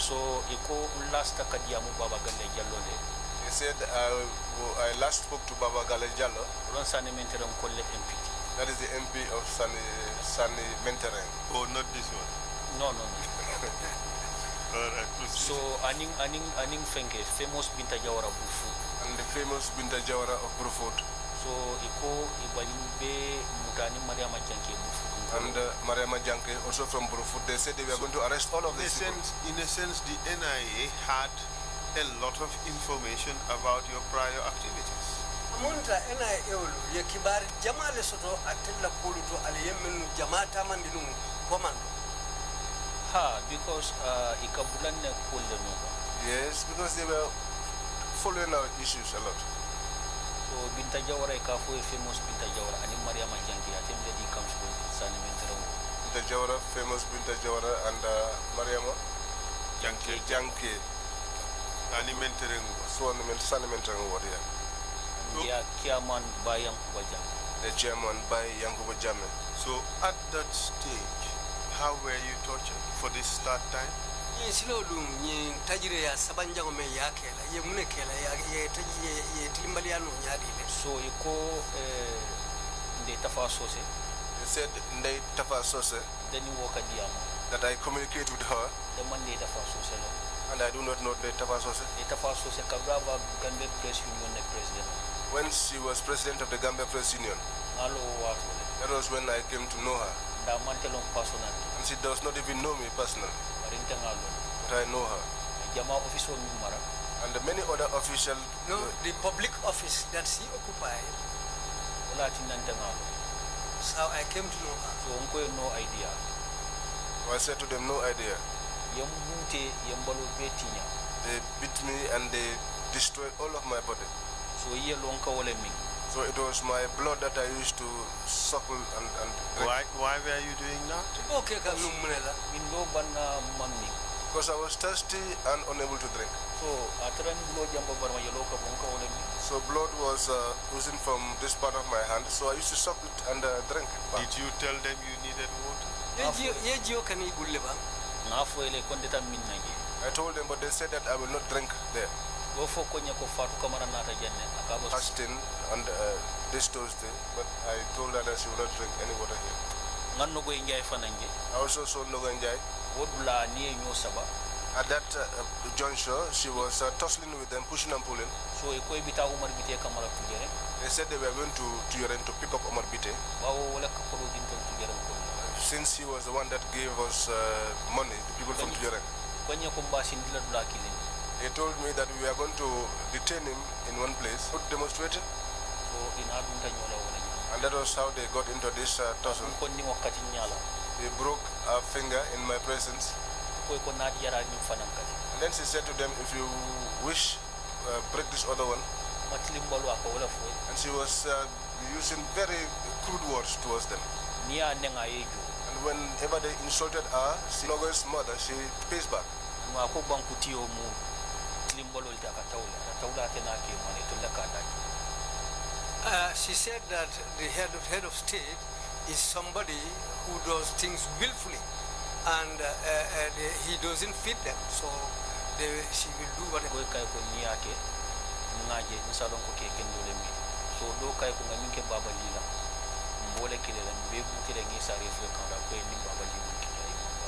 So iko last kadiamu Baba Gale Jallo le. He said I last spoke to Baba Gale Jallo. Ron Sani Mentereng Kolle MP. That is the MP of Sani Mentereng. Oh, not this one. No. Alright, so aning fenke famous Binta Jawara Brufut. And the famous Binta Jawara of Brufut. So iko ibalimbe mutani Mariama Janke Brufut. And Mariama Janke also from Brufut. They said they were going to arrest all of these people. In a sense, the NIA had a lot of information about your prior activities. Amunta NIA ulu ye kibari jama le soto atella kuluto ale yemenu jamata mandinu komando. Because ikabulanne kulle no. Yes, because they were following our issues a lot. So Binta Jawara ikafu famous Binta Jawara ani Mariama Janke atembe di comes from Sani Mentereng. Binta Jawara, famous Binta Jawara and Mariama Janke. Sani Mentereng. Sani Mentereng ward, yeah. Chairman by Yankuba Jammeh. The chairman by Yankuba Jammeh. So at that stage, how were you tortured for this third time? Silo dum ni tajire ya sabanjango me yakela ye munekela ye tilimbali anu nyadi le. So iko nde tafa sose. They said nde tafa sose. Then you walk at that I communicate with her. The man nde tafa sose lo. And I do not know the tafa sose. The tafa sose kabrava Gambia Press Union president. When she was president of the Gambia Press Union. That was when I came to know her. And she does not even know me personally. But I know her. And the many other officials. No, the public office that she occupied. So I came to know her. So no idea. I said to them, no idea. They beat me and they destroyed all of my body. So it was my blood that I used to suckle and drink. Why were you doing that? Because I was thirsty and unable to drink. So blood was oozing from this part of my hand, so I used to suck it and drink it. Did you tell them you needed water? I told them, but they said that I will not drink there. Fasting on this Thursday, but I told her that she will not drink any water here. I also saw Nogo Njai. At that juncture, she was tussling with them, pushing and pulling. So they said they were going to Tuyoren to pick up Omar Bite. Since he was the one that gave us money, the people from Tuyoren. He told me that we are going to detain him in one place, demonstrating. And that was how they got into this tussle. They broke a finger in my presence. And then she said to them, if you wish, break this other one. And she was using very crude words towards them. And whenever they insulted her, Nogo's mother, she pays back. She said that the head of state is somebody who does things willfully, and he doesn't fit them, so she will do whatever. So do kay ko ngami ke baba lila mbole kile la bebu kile ngi sare fo kan da ko ni baba li ki ay baba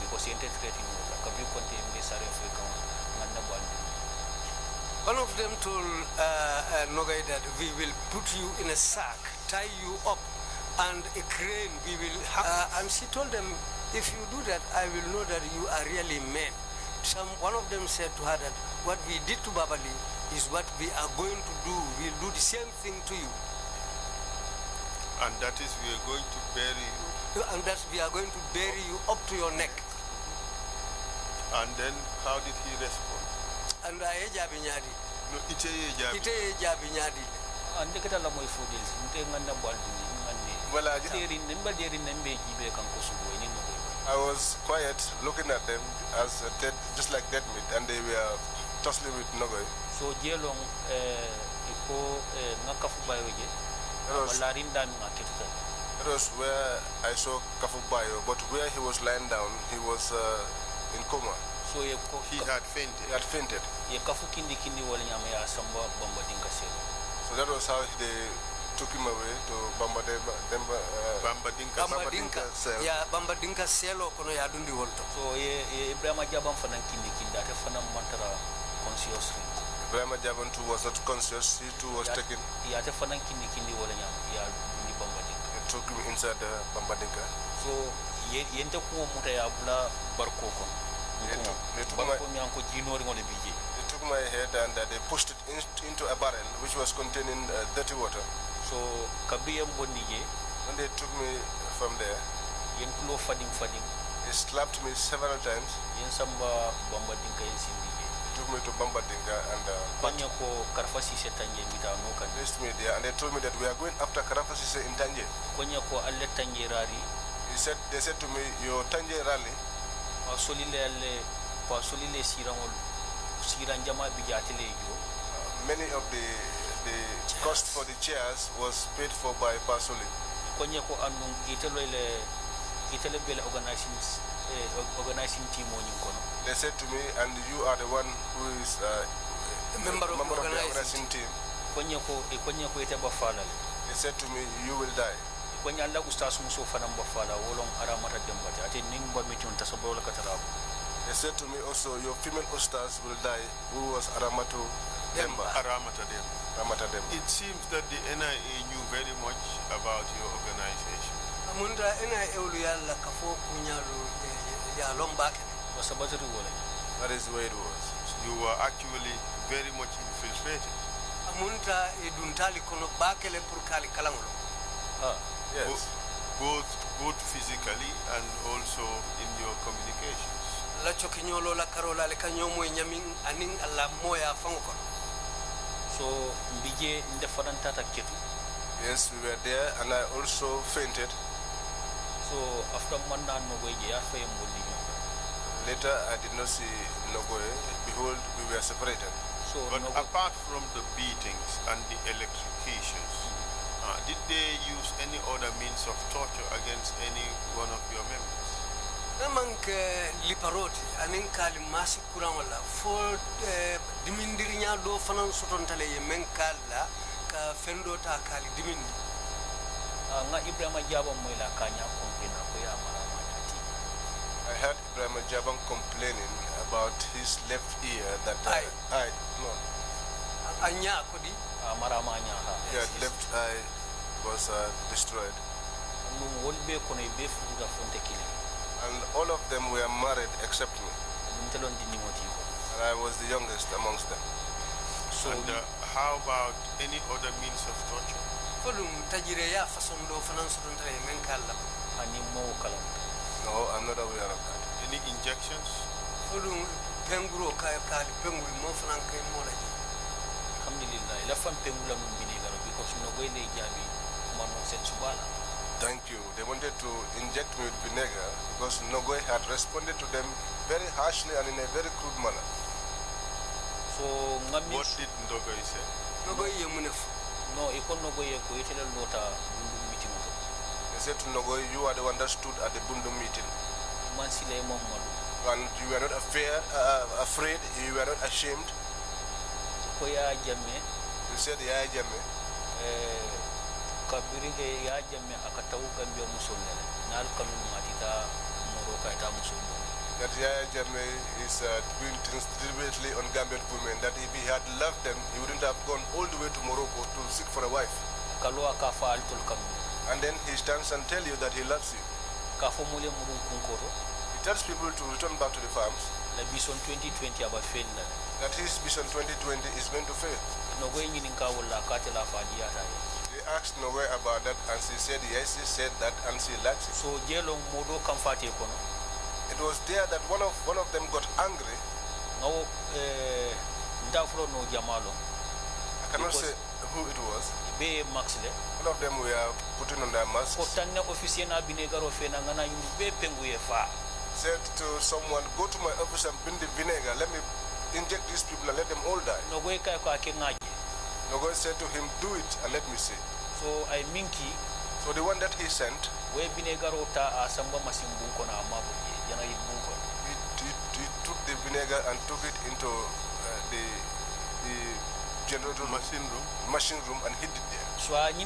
ni ko sente training la ka bi konte ngi sare fo kan man na bandi. One of them told Nogai that we will put you in a sack, tie you up, and a crane we will and she told them, if you do that, I will know that you are really men. One of them said to her that what we did to Babali is what we are going to do. We'll do the same thing to you. And that is, we are going to bury you. And that we are going to bury you up to your neck. And then how did he respond? And I jabinyadi. No, ite jabinyadi. And the ketala moy fodel, nganda baldi ngande. Well, I was quiet looking at them as dead, just like dead meat, and they were tussling with Nogoy. So jelong iko ngakafu bayoje. That was where I saw Kafubayo, but where he was lying down, he was in coma. So he had fainted. He had fainted. So that was how they took him away to Bambadinka cell. Yeah, Bambadinka cell kono ya dundi wolto. So Ibrahim Jaban fanan kindi ate fanan mantara consciously. Ibrahim Jaban too was not conscious. He too was taken. Yeah, ate fanan kindi wala nyam ya dundi Bambadinka. They took him inside the Bambadinka. So yente ko muta ya bula barko kono. They took my head and they pushed it into a barrel which was containing dirty water. So when they took me from there, they slapped me several times. They took me to Bambadinka and placed me there, and they told me that we are going after Karafasise in Tanje. They said to me, your Tanje rally, many of the cost for the chairs was paid for by Pasoli. They said to me, and you are the one who is a member of the organizing team. They said to me, you will die. They said to me also, your female ustaz will die, who was Aramatu Demba. It seems that the NIA knew very much about your organization. That is the way it was. You were actually very much infiltrated. Yes. Both physically and also in your communications. So yes, we were there, and I also fainted. So after later I did not see Nogoe. Behold, we were separated. So but apart from the beatings and the electrocutions, did they use any other means of torture against any one of your members? Liparoti anin kali masi kurang wala for dimindirinya do fanan sotontale ye men kala ka fendo ta kali dimindi nga Ibrahim Jaba moy la kanya komplena ko ya mara I heard Ibrahim Jabang complaining about his left ear that yeah, left eye was destroyed. And all of them were married except me. And I was the youngest amongst them. So how about any other means of torture? No, I'm not aware of that. Any injections? Thank you. They wanted to inject me with vinegar because Nogoy had responded to them very harshly and in a very crude manner. So, what did Nogoy say? Nogoy no, Nogoy meeting. They said to Nogoy, you are the one that stood at the Bundu meeting. And you were not afraid, you were not ashamed. You said, yeah, Jame. That Yaya Jammeh is doing things deliberately on Gambian women, that if he had loved them, he wouldn't have gone all the way to Morocco to seek for a wife. And then he stands and tells you that he loves you. He tells people to return back to the farms. That his vision 2020 is going to fail. They asked Nogoy about that and she said yes, she said that and she likes it. So it was there that one of them got angry. I cannot say who it was. One of them were putting on their masks. Said to someone, go to my office and bring the vinegar. Let me inject these people and let them all die. Nogoy said to him, do it and let me see. So I minky. So the one that he sent, he took the vinegar and took it into the generator machine room and hid it there. So he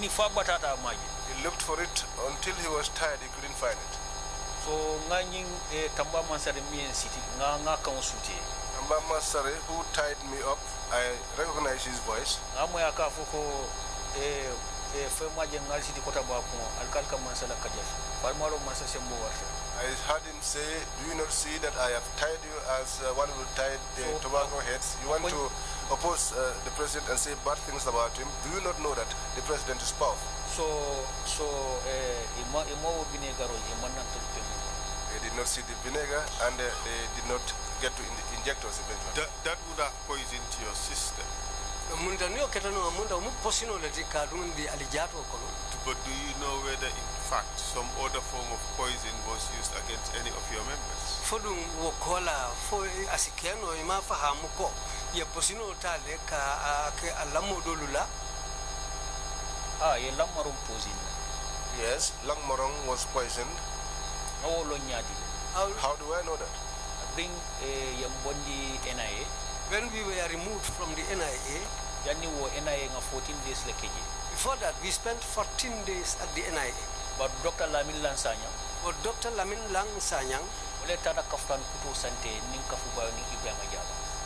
looked for it until he was tired, he couldn't find it. So Tamba Masare who tied me up, I recognize his voice. I heard him say, do you not see that I have tied you as one who tied the tobacco heads? You want to oppose the president and say bad things about him? Do you not know that the president is powerful? They did not see the vinegar and they did not get to inject us eventually. That would have poisoned your system. But do you know whether in fact some other form of poison was used against any of your members? Yes, Langmarong was poisoned. How do I know that? When we were removed from the NIA, before that we spent 14 days at the NIA. But Dr. Lamin Lansanyang,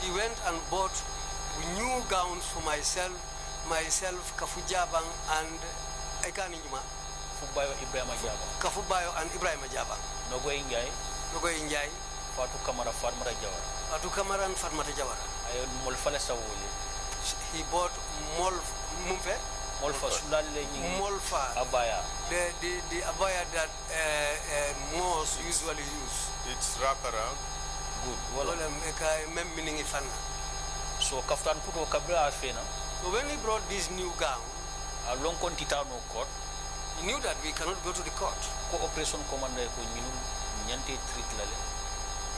he went and bought new gowns for myself, Kafujabang and Ekaninjuma. Kafubayo and Ibrahim Jabang. Nogoy Njai. Fatu Kamara Farmata Jawara. Fatu Kamara and Farmata Jawara. He bought Molfa abaya. The abaya that Moors usually use. It's wrap around. Good. So Kaftan Kuto Kabra Fena. So when he brought this new gown, he knew that we cannot go to the court. Operation Commander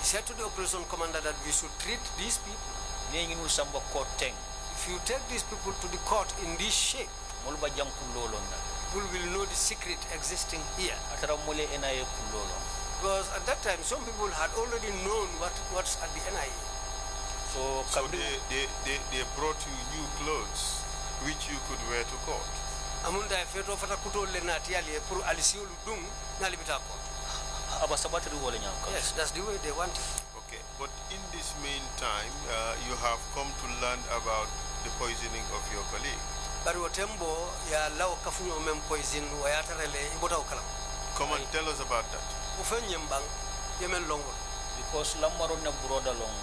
He said to the operation commander that we should treat these people. If you take these people to the court in this shape, people will know the secret existing here. Because at that time, some people had already known what's at the NIA. So they brought you new clothes which you could wear to court. Yes, that's the way they want it. Okay, but in this meantime, you have come to learn about the poisoning of your colleague. Come and tell us about that. Because Langmaron na broda long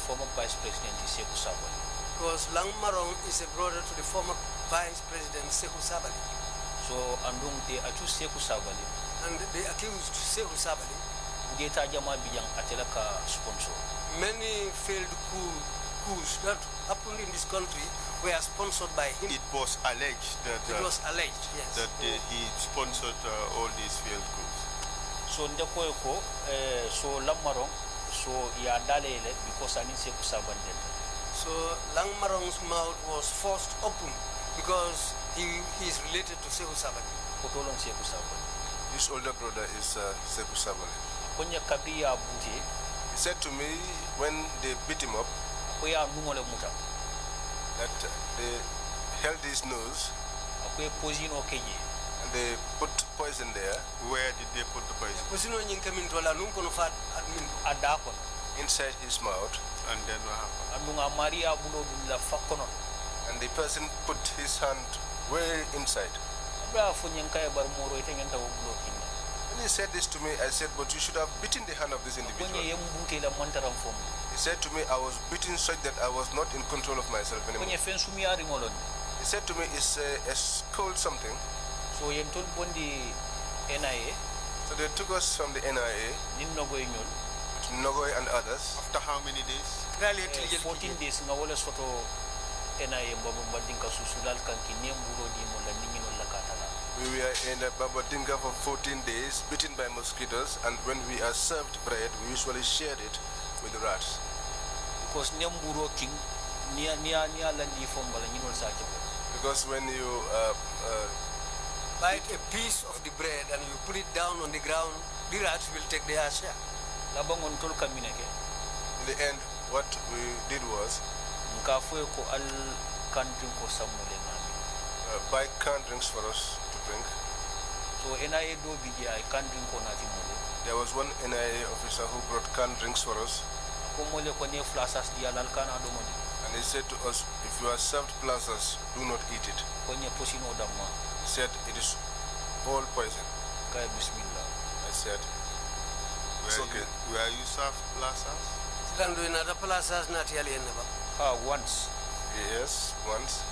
former Vice President Sekou Sabali. Because Langmaron is a brother to the former Vice President Sekou Sabali. So andung they accuse Sekou Sabali. And they accused Sekou Sabali. Data jama biyang atelaka sponsor. Many failed coups that happened in this country were sponsored by him. It was alleged that it was alleged, yes, that he sponsored all these failed coups. So ndekoyko so Langmaron so ya dalele because anin Sekou Sabali. So Langmaron's mouth was forced open because he is related to Sekou Sabali. Potolon Sekou Sabali. His older brother is Sekou Sabali. Konya kabiya buti. He said to me when they beat him up that they held his nose and they put poison there. Where did they put the poison? Inside his mouth. And then what happened? And the person put his hand way inside. When he said this to me, I said, but you should have beaten the hand of this individual. He said to me, I was beaten such that I was not in control of myself anymore. He said to me, it's called something. So they took us from the NIA, with Nogoy and others. After how many days? 14 days. We were in a Babadinga for 14 days, beaten by mosquitoes, and when we are served bread, we usually shared it with the rats. Because when you bite a piece of the bread and you put it down on the ground, the rats will take their share. In the end, what we did was buy canned drinks for us to drink. So NIA do BGI canned drink on that. There was one NIA officer who brought canned drinks for us. And he said to us, if you are served plazas, do not eat it. He said it is all poison. I said, it's okay. Were you served plazas? Once. Yes, once.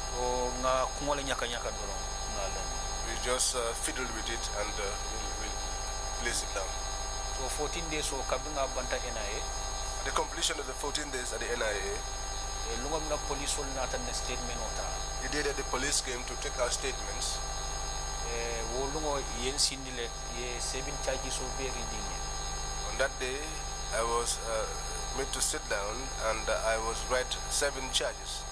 We just fiddled with it and we'll place it down. So 14 days so kabinga banta NIA. At the completion of the 14 days at the NIA, police will not a statement. The police came to take our statements. 7 charges on that day, I was made to sit down and I was read 7 charges.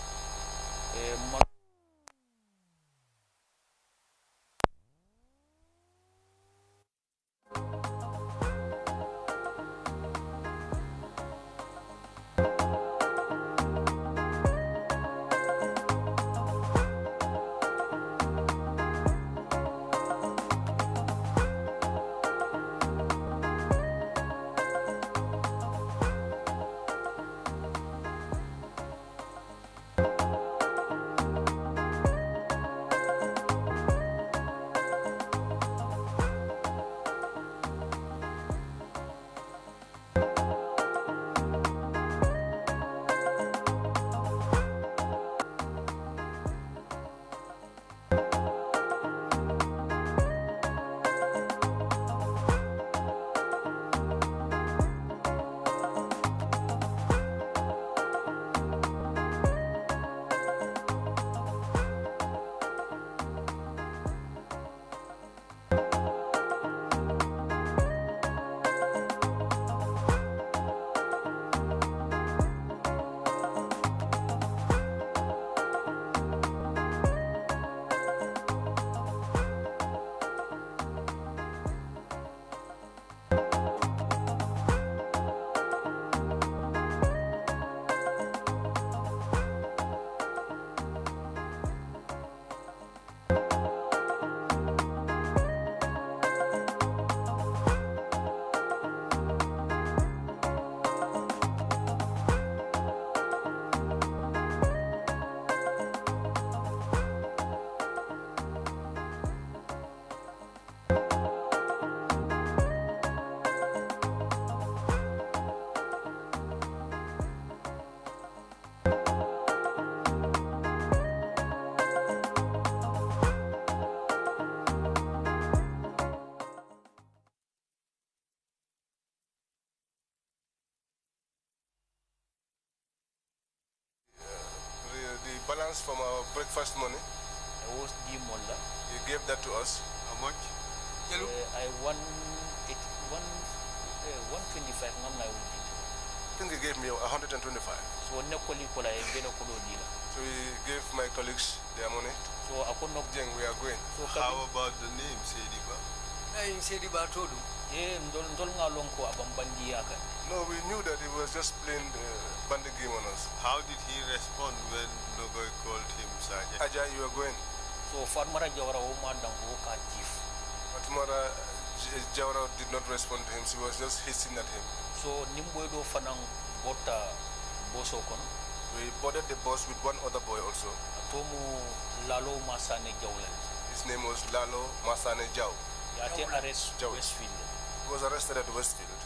from our breakfast money. He gave that to us. How much? I won 125. I think he gave me 125. So he gave my colleagues their money. So we are going. How about the name, Sediba? No, we knew that he was just playing the bandit game on us. How did he respond when Nogoy called him Sergeant? Ajay, you are going. So Farmara Jawara Omadango chief. Fatmara Jawara did not respond to him. She was just hissing at him. So Nimboido Fanang bought Boso Kono. We boarded the bus with one other boy also. Tomu Lalo Masane Jawland. His name was Lalo Masane Jaw. Arrest Westfield. He was arrested at Westfield.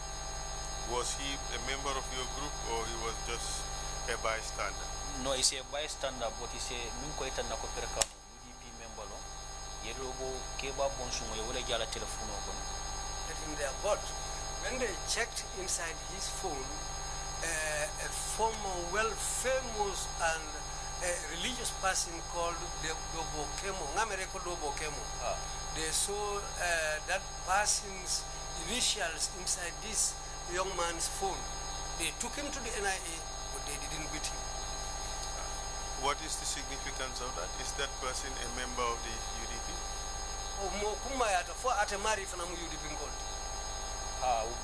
Was he a member of your group or he was just a bystander? No, he's a bystander, but he's a Minkoita Nakoperka UDP member. Yerobo Keba Bonsumo, Yola Jala telephone. Let him there. But when they checked inside his phone, a former famous and religious person called Dobo Kemo, Ngamereko Dobo Kemo. They saw that person's initials inside this young man's phone. They took him to the NIA, but they didn't beat him. What is the significance of that? Is that person a member of the UDP?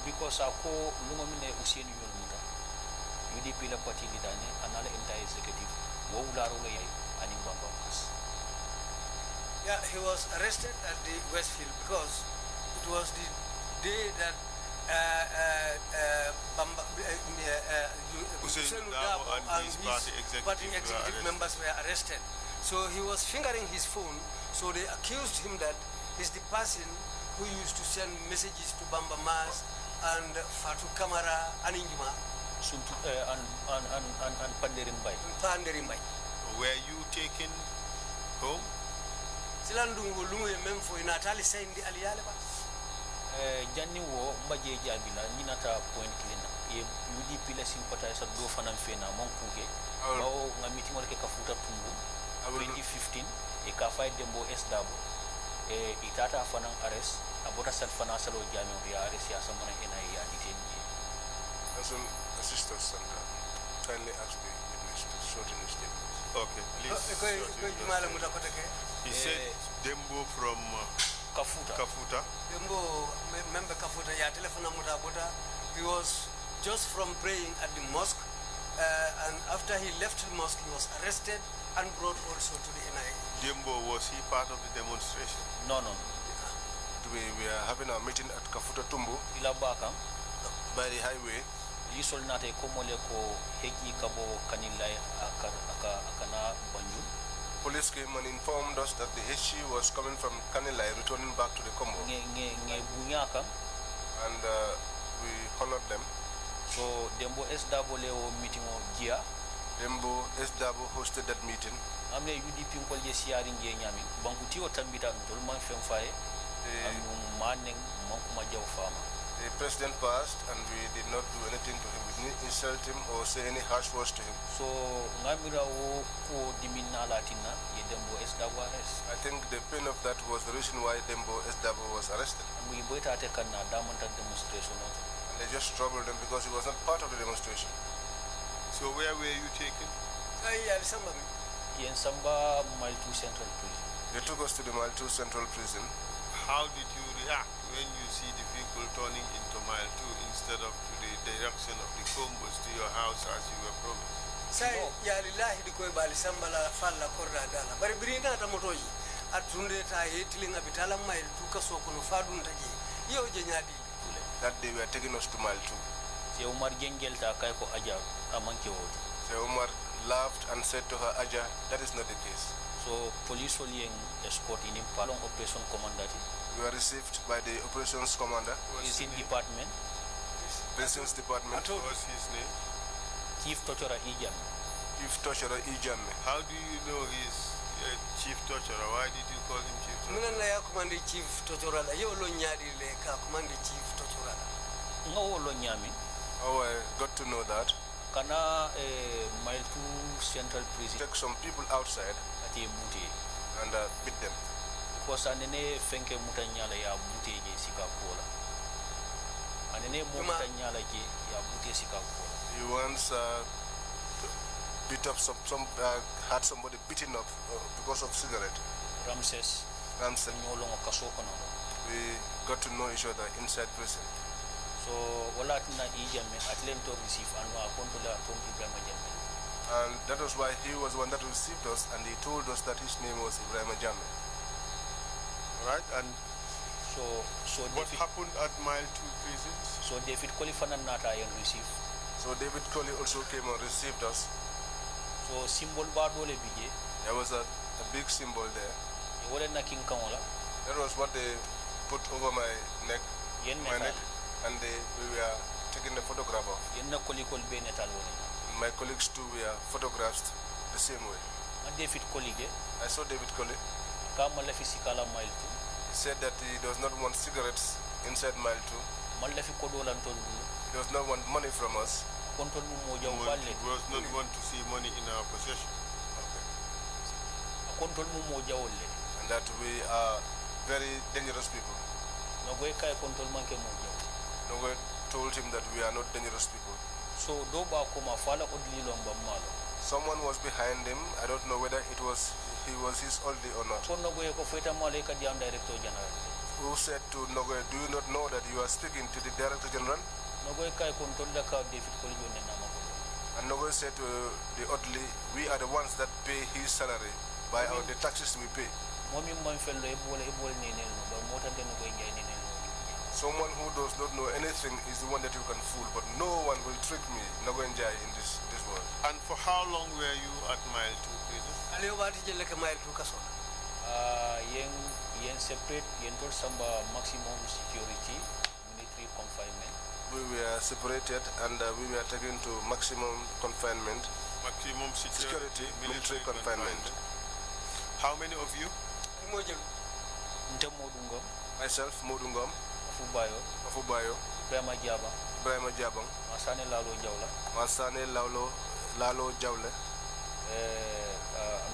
Because ako lumamine usien yulmuta UDP la party lidane anala entire executive wo ularo la yai aning bambas. Yeah, he was arrested at the Westfield because it was the day that Hussein Dabo and his party executive members were arrested. So he was fingering his phone, so they accused him that he's the person who used to send messages to Bamba Mas and Fatou Kamara and Injuma. And Panderimbay. Were you taken home? Silandungu lungu memfo inatali sendi aliyale ba. Janni wo mbaje jabila ninata point cleaner. Ye UDP la sympathize do fanam fena monkuge. Bawo ngamiti mo ke kafuta tumbu 2015 e ka fay dembo SW itata fanang arrest abota sal fana salo jami ya arrest ya samana ina ya ditenji. Council assistants and kindly ask the witness to shorten his statement. Okay, please. He said Dembo from Kafuta. Dembo member Kafuta ya telefona mutabota. He was just from praying at the mosque and after he left the mosque he was arrested and brought also to the NIA. Dembo, was he part of the demonstration? No. We are having a meeting at Kafuta Tumbu by the highway. Lisol nate komole ko heki kabo kanilai akana banju. Police came and informed us that the HE was coming from Kanilai, returning back to the Congo. And we honored them. So Dembo SW meeting of Gia. Dembo SW hosted that meeting. Amne UDP ko je siaring je nyami. Bankuti o tambita ndol man fem faye. Maneng monkuma jaw fama. The president passed and we did not do anything to him. We didn't insult him or say any harsh words to him. So ngamira wo ko dimina latina ye Dembo SW arrest. I think the pain of that was the reason why Dembo SW was arrested. We boita te kana damanta demonstration. And they just troubled him because he was not part of the demonstration. So where were you taken? In Samba Mile 2 Central Prison. They took us to the Mile 2 Central Prison. How did you react when you see the vehicle turning into Mile 2 instead of to the direction of the combos to your house as you were promised? Say ya lillahi di koy bali samba la falla korda dala bari biringa ta motoji atunde ta yetilinga bitala Mile 2 kaso kono fadun taji yo je nyadi. That day we are taking us to Mile 2. Se Omar Gengel ta kay ko aja amanke woto. Se Omar laughed and said to her, Aja, that is not the case. So police will escort in Palong Operation Commander. We were received by the operations commander. He's in department. Prisons department. What was his name? Chief Torturer Ijam. Chief Torturer Ijam. How do you know he's Chief Torturer? Why did you call him Chief Torturer? Muna ya command Chief Torturer. Yo lo nyadi le ka command Chief Torturer. No lo nyami. Oh, I got to know that. Kana mile to central prison. Take some people outside and beat them. Because anene fenke mutanyala ya bute je sika kola. Anene mo mutanyala je ya bute sika kola. He once beat up had somebody beaten up because of cigarette. Ramses. We got to know each other inside prison. So wala tina ijame atlento receive anwa kontola tom Ibrahim Jammeh. And that was why he was the one that received us, and he told us that his name was Ibrahim Jammeh. Right, and so what happened at Mile 2 prisons? So David Colley fanan nata and receive. So David Colley also came and received us. So symbol ba dole bije. There was a big symbol there. That was what they put over my neck, and we were taking a photograph of. My colleagues too were photographed the same way. I saw David Colley. He said that he does not want cigarettes inside Mile 2. He does not want money from us. He does not want to see money in our possession. And that we are very dangerous people. Nogue told him that we are not dangerous people. So someone was behind him. I don't know whether he was his oldie or not. Who said to Nogue, do you not know that you are speaking to the Director General? And Nogue said to the oddly, we are the ones that pay his salary by the taxes we pay. Someone who does not know anything is the one that you can fool, but no one will trick me, Nagoenjai, in this world. And for how long were you at Mile 2 prison? Yen separate, yen told samba maximum security, military confinement. We were separated and we were taken to maximum confinement. Maximum security military confinement. How many of you? Myself, Momodou Ngum. Afubayo. Ibrahima Jabang. Masane Lalo Jawle.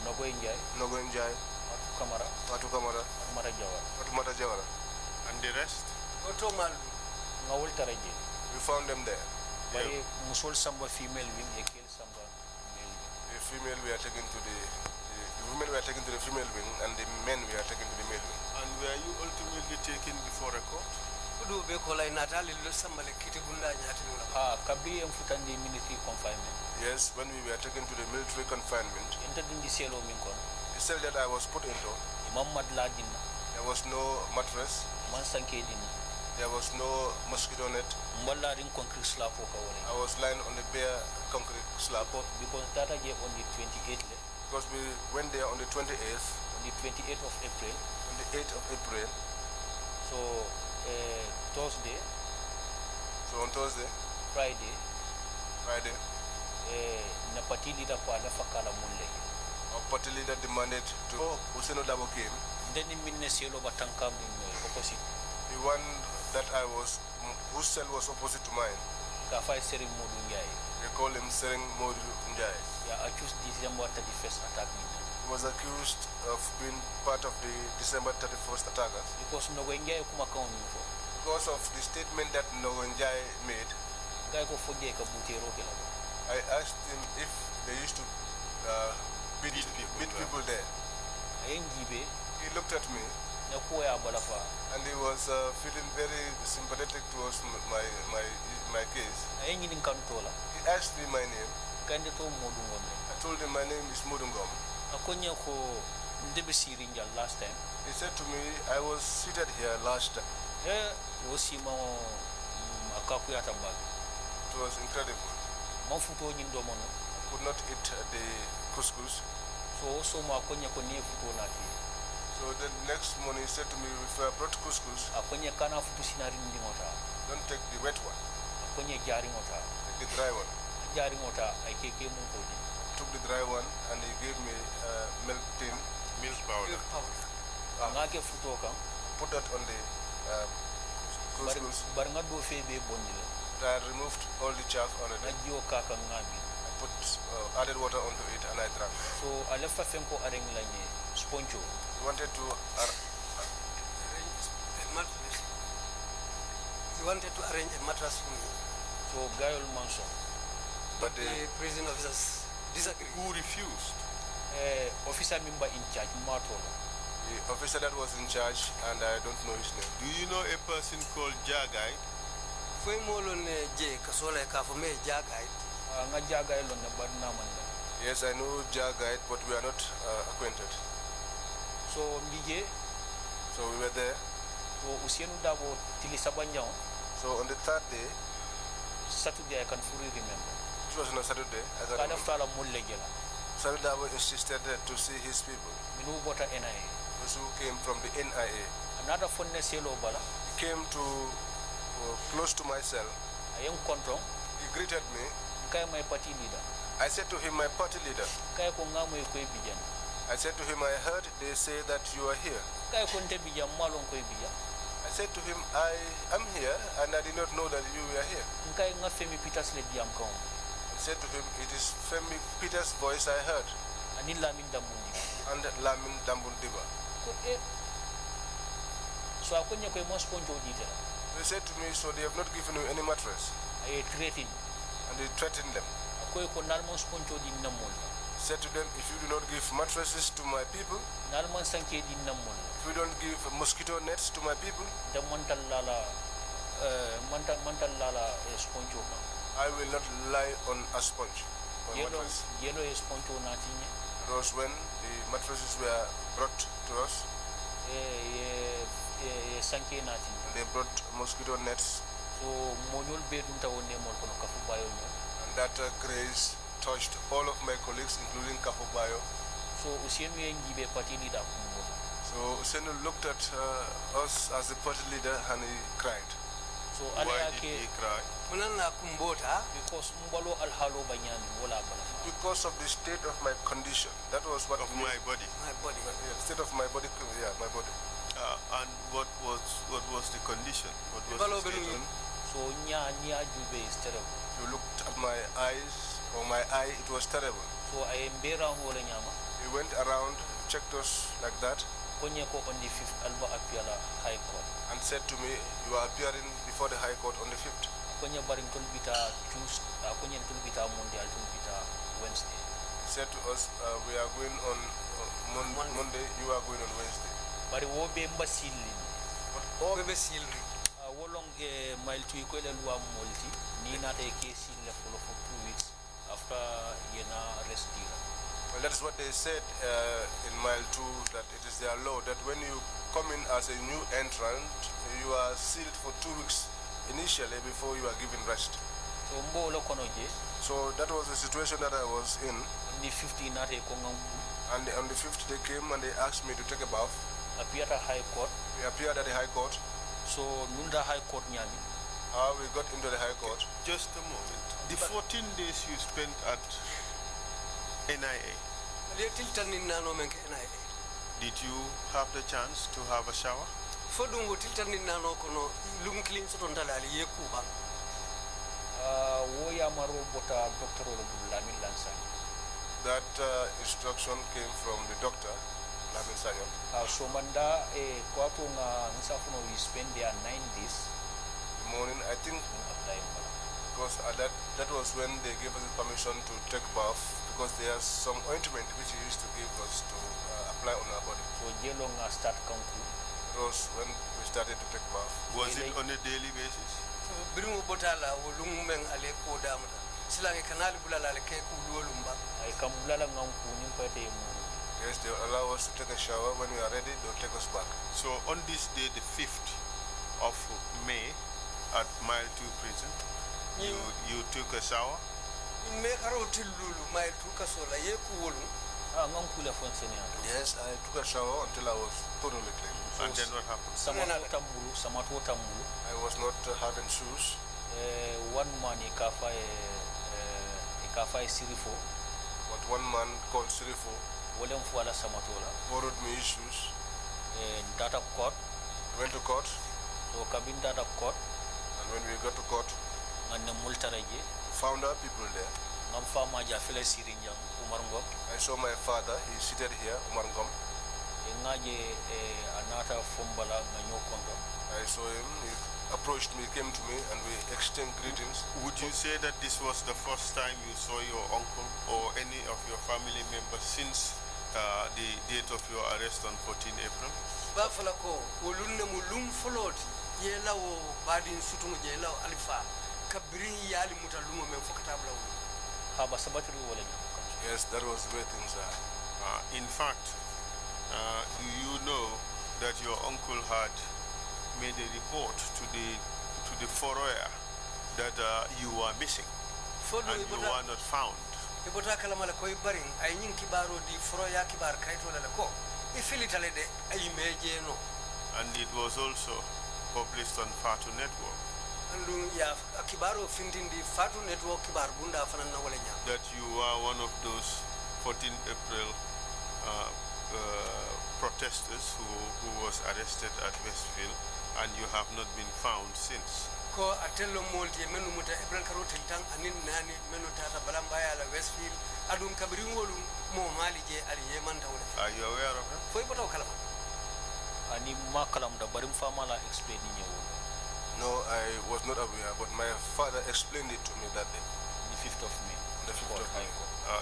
Nogoenjai. Watu Kamara. Mata Jawara. And the rest? We found them there. Musol samba female wing, kill samba male. The female we are taken to the women were taken to the female wing, and the men were taken to the male wing. And were you ultimately taken before a court? Yes, when we were taken to the military confinement, the cell that I was put into, there was no mattress, there was no mosquito net. I was lying on the bare concrete slab. Because we went there on the 28th. On the 28th of April. On the 8th of April. So, Thursday. So on Thursday. Friday. Na party leader our party leader demanded to Useno Dabo came. Then the opposite. The one that I was, whose cell was opposite to mine. They call him Sering Modu Njai. Accused December 31st attack. He was accused of being part of the December 31st attackers. Because of the statement that Nogoenjai made, I asked him if they used to beat people there. He looked at me and he was feeling very sympathetic towards my case. He asked me my name. I told him my name is Momodou Ngum. Last time. He said to me, I was seated here last time. It was incredible. I could not eat the couscous. So the next morning he said to me, if I brought couscous, don't take the wet one. Take the dry one. I took the dry one and he gave me milk tin. Milk powder. Put that on the couscous. I removed all the chaff on it. I put added water onto it and I drank. So I left a fempo areng lanye sponcho. He wanted to arrange a mattress for me. So Gayol Manson. But the prison officers disagreed. Who refused? Officer member in charge, Matola. The officer that was in charge, and I don't know his name. Do you know a person called Jagai? Yes, I know Jagai, but we are not acquainted. So we were there. So on the third day, Saturday, I can fully remember. It was on a Saturday. I can remember. Saturday insisted to see his people. Those who came from the NIA. Another phone He came to close to my cell. He greeted me. I said to him, my party leader. I said to him, I heard they say that you are here. I said to him, I am here and I did not know that you were here. I said to him, it is Femi Peter's voice I heard. And Lamin Dambundiba. So I couldn't go more sponge. They said to me, so they have not given you any mattress. I threatened. And they threatened them. Said to them, if you do not give mattresses to my people, if you don't give mosquito nets to my people, I will not lie on a sponge. It was when the mattresses were brought to us. They brought mosquito nets. And that grace touched all of my colleagues, including Kafubayo. So Usenu looked at us as the party leader and he cried. So why did he cry? Because of the state of my condition. That was what of my body. My body. Yeah, state of my body. Yeah, my body. And what was the condition? What was the state? So is terrible. You looked at my eyes, or my eye, it was terrible. So I am He went around, checked us like that. On the 5th, Alba Apiala High Court. And said to me, you are appearing before the High Court on the 5th. Wednesday. He said to us, we are going on Monday, you are going on Wednesday. But it will be embassy. All long mile to equal multi, Nina de case for 2 weeks after Yena arrest. Well, that is what they said in mile 2, that it is their law that when you come in as a new entrant, you are sealed for 2 weeks initially before you are given rest. So that was the situation that I was in. On the 15th, and on the 5th they came and they asked me to take a bath. Appeared at High Court. We appeared at the High Court. So Nunda High Court nyami. We got into the High Court. Just a moment. The 14 days you spent at NIA. Did you have the chance to have a shower? That instruction came from the doctor. So Manda we spend there 9 days. The morning, I think, because that was when they gave us the permission to take bath, because there's some ointment which he used to give us to apply on our body. So Jelong start Kanku. It was when we started to take bath. Was it on a daily basis? Biringu botala wolungmeng ale kodamata. Silange kanali bulala le keku luolumba. Ay kambulala ngampu nimpete mu. Yes, they allow us to take a shower. When we are ready, they'll take us back. So on this day, the 5th of May, at Mile 2 prison, you took a shower? Yes, I took a shower until I was totally clean. And then what happened? I was not having shoes. One man But one man called Sirifo borrowed me his shoes. Data court. Went to court. So cabin data court. And when we got to court, Found our people there. I saw my father, he's seated here, Umar Ngum. I saw him, he approached me, came to me, and we exchanged greetings. Would you say that this was the first time you saw your uncle or any of your family members since the date of your arrest on 14 April? Bafalako, ulunne mulum folot, yela wo badin sutumu yela alifa, kabri yali mutalumu memfokatabla wu. Yes, that was the way things are. In fact, do you know that your uncle had made a report to the Foroya that you were missing and you were not found? Ibota kalama la koy baring ay nyin kibaro di Foroya kibar kayto la ko ifilitale de ay meje no. And it was also published on Fatu Network. Andu ya kibaro findin di Fatu Network kibar bunda fanan na wala nya. That you are one of those 14 April protesters who was arrested at Westfield and you have not been found since. Ko atello molti menu muta April karotel tang anin nani menu tata balambaya la Westfield adum kabri ngolum mo malije ali yemanta wala. Are you aware of that? Foi botaw kalama. Ani makalam da barim famala explain ni ñewo. No, I was not aware, but my father explained it to me that day. The 5th of May. The 5th of May.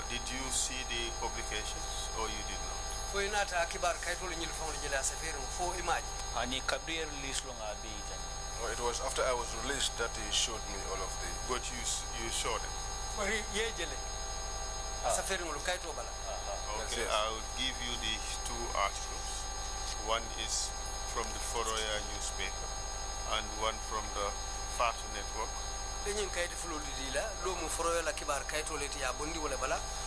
Did you see the publications or you did not? Foi nata kibar kayto le ñil fawle jela safere fo image. Ani kabri release lo nga be itan. No, it was after I was released that he showed me all of the. But you saw them. Foi yejele. Safere ngolo kayto bala. Okay, I will give you the two articles. One is from the Foroya newspaper and one from the Fatu Network.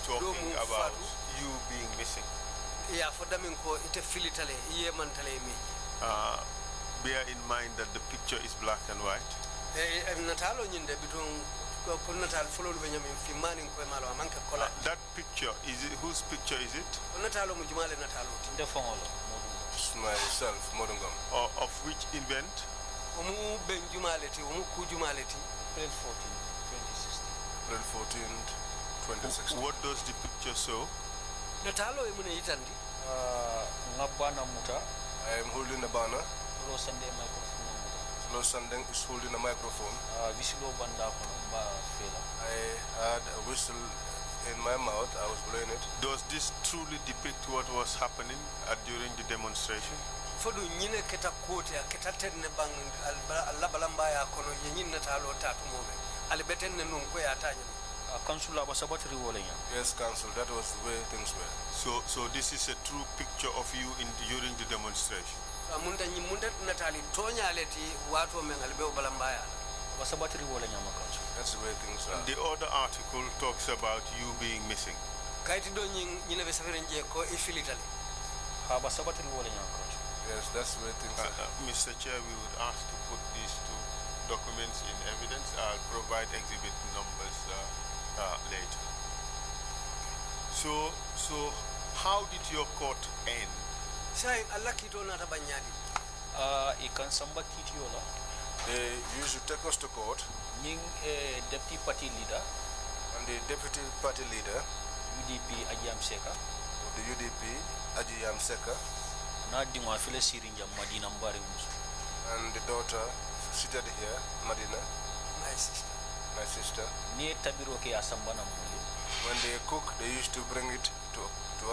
Talking about you being missing. Yeah, for them it filitale mantale me. Bear in mind that the picture is black and white. That picture, whose picture is it? It's myself, Momodou Ngum. Of which event? April 14, 2016. What does the picture show? I am holding a banner. Lo Sandeng is holding a microphone. I had a whistle in my mouth. I was blowing it. Does this truly depict what was happening during the demonstration? Fodu nyine keta kote keta tenne bang alla balamba ya kono nyinna talo tatu mobe alibetenne nun ko ya tanya council abasabatri wolenya. Yes, council, that was the way things were. So this is a true picture of you during the demonstration. Amunda nyimunda natali tonya leti watu mengalbe balamba ya abasabatri wolenya ma council. That's the way things are. The other article talks about you being missing. Kaiti do nyine besafere nje ko ifilitale abasabatri wolenya ma council. Yes, that's the way things are. Mr. Chair, we would ask to put these two documents in evidence. I'll provide exhibit numbers later. So how did your court end? Sai Allah kito na tabanyadi. Ikan samba kitiola. They used to take us to court. Ning deputy party leader. And the deputy party leader. UDP Ajiyam Seka. The UDP Ajiyam Seka. And the daughter seated here, Madina. My sister. My sister. When they cook, they used to bring it to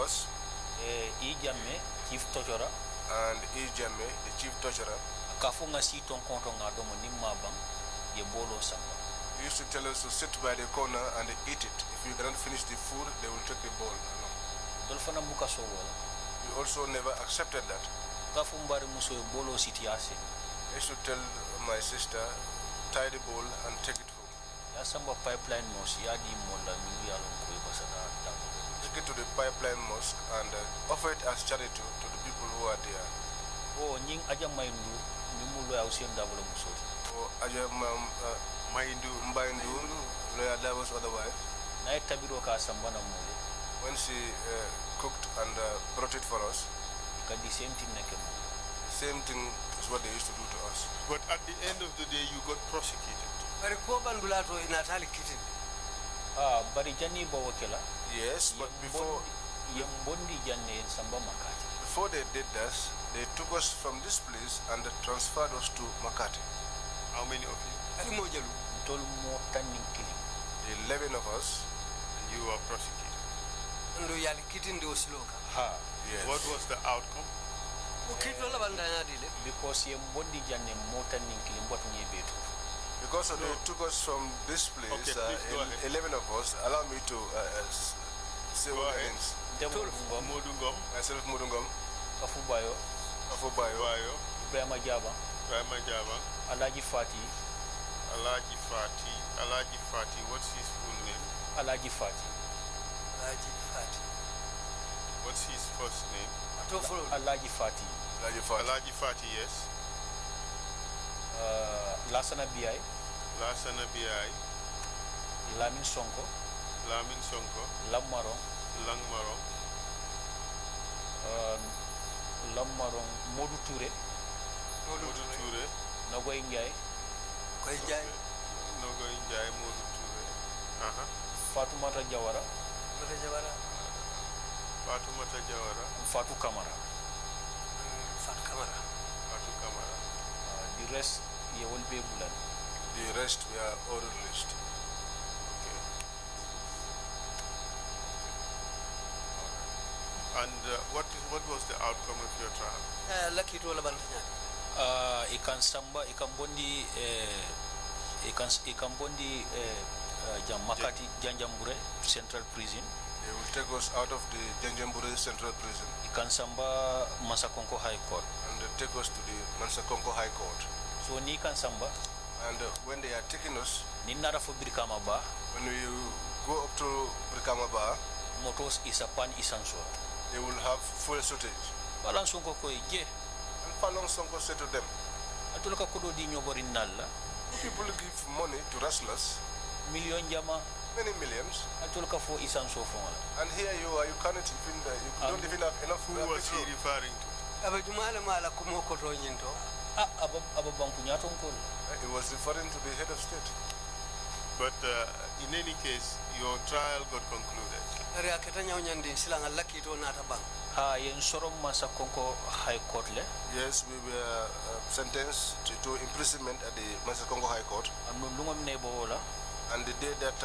us. Chief Torturer. And Ijame, the chief torturer. He used to tell us to sit by the corner and eat it. If you cannot finish the food, they will take the bowl. We also never accepted that. I used to tell my sister, tie the bowl and take it home. Take it to the pipeline mosque and offer it as charity to the people who are there. Oh, Ning Aja Maindu, Nimulo Ausian Double Musot. Oh, Aja Maindu, Lawyer Davos otherwise. Night Tabiroka Sambana Mule. When she cooked and brought it for us, the same thing is what they used to do to us. But at the end of the day, you got prosecuted. Bari janni bo wakela. Yes, but before they did this, they took us from this place and transferred us to Makati. How many of you? 11 of us. And you were prosecuted. Yes. What was the outcome? Because they took us from this place, 11 of us. Allow me to say what names. Momodou Ngum. Myself, Momodou Ngum. Afubayo. Ibrahima Jaba. Alaji Fati. What's his full name? Alaji Fati. What's his first name? Alaji Fati. Alaji Fati, yes. Lasana Biai. Lamin Sonko. Langmarong. Modou Touré. Nogoy Ndiaye. Modou Touré. Fatoumata Jawara. Fatou Kamara. The rest you will be able. The rest we are all released. Okay. And what was the outcome of your trial? Ikan samba ikan bondi Makati Janjambure Central Prison. They will take us out of the Janjambure Central Prison. Ikan samba Masakonko High Court. And they take us to the Masakonko High Court. So ni ikan samba. And when they are taking us, when we go up to Brikama Bar, motos is a pan isanso. They will have full shortage. And Falong Sonko said to them, people give money to wrestlers, many millions, and here you are, you can't even, you don't even have enough. Who was he referring to? He was referring to the head of state. But in any case, your trial got concluded. Yes, we were sentenced to imprisonment at the Masakongo High Court. And the day that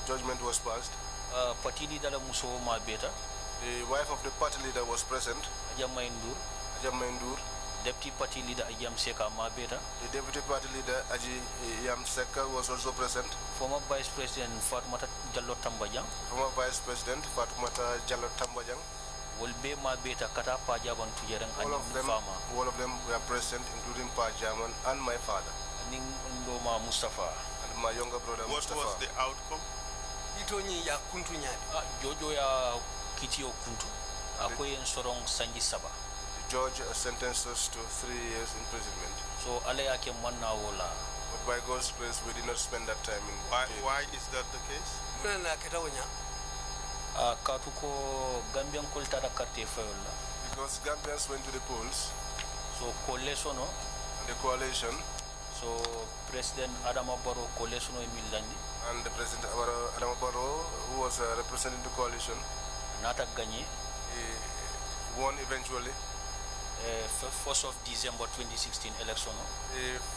judgment was passed, the wife of the party leader was present, Ajam Maindur. Deputy Party Leader Ajam Seka Mabeta. The Deputy Party Leader Aji Yam Seka was also present. Former Vice President Fatoumata Jallo Tambajang. Former Vice President Fatoumata Jallo Tambajang. Will be Mabeta Kata Pajaban Tujerang and Farmer. All of them were present, including Pajaman and my father. And Ndoma Mustafa. And my younger brother Mustafa. What was the outcome? Jojo ya Kitio Kuntu. Akoyen Sorong Sanji Saba. Judge sentenced us to 3 years imprisonment. So Aleyake Manawola. But by God's grace, we did not spend that time in Why is that the case? Katuko Gambian Kultara Kate Fayola. Because Gambians went to the polls. So coalition. And the coalition. So President Adama Barrow coalition Emilandi. And the President Adama Barrow, who was representing the coalition. Nata Ganye. He won eventually. 1st of December 2016 election.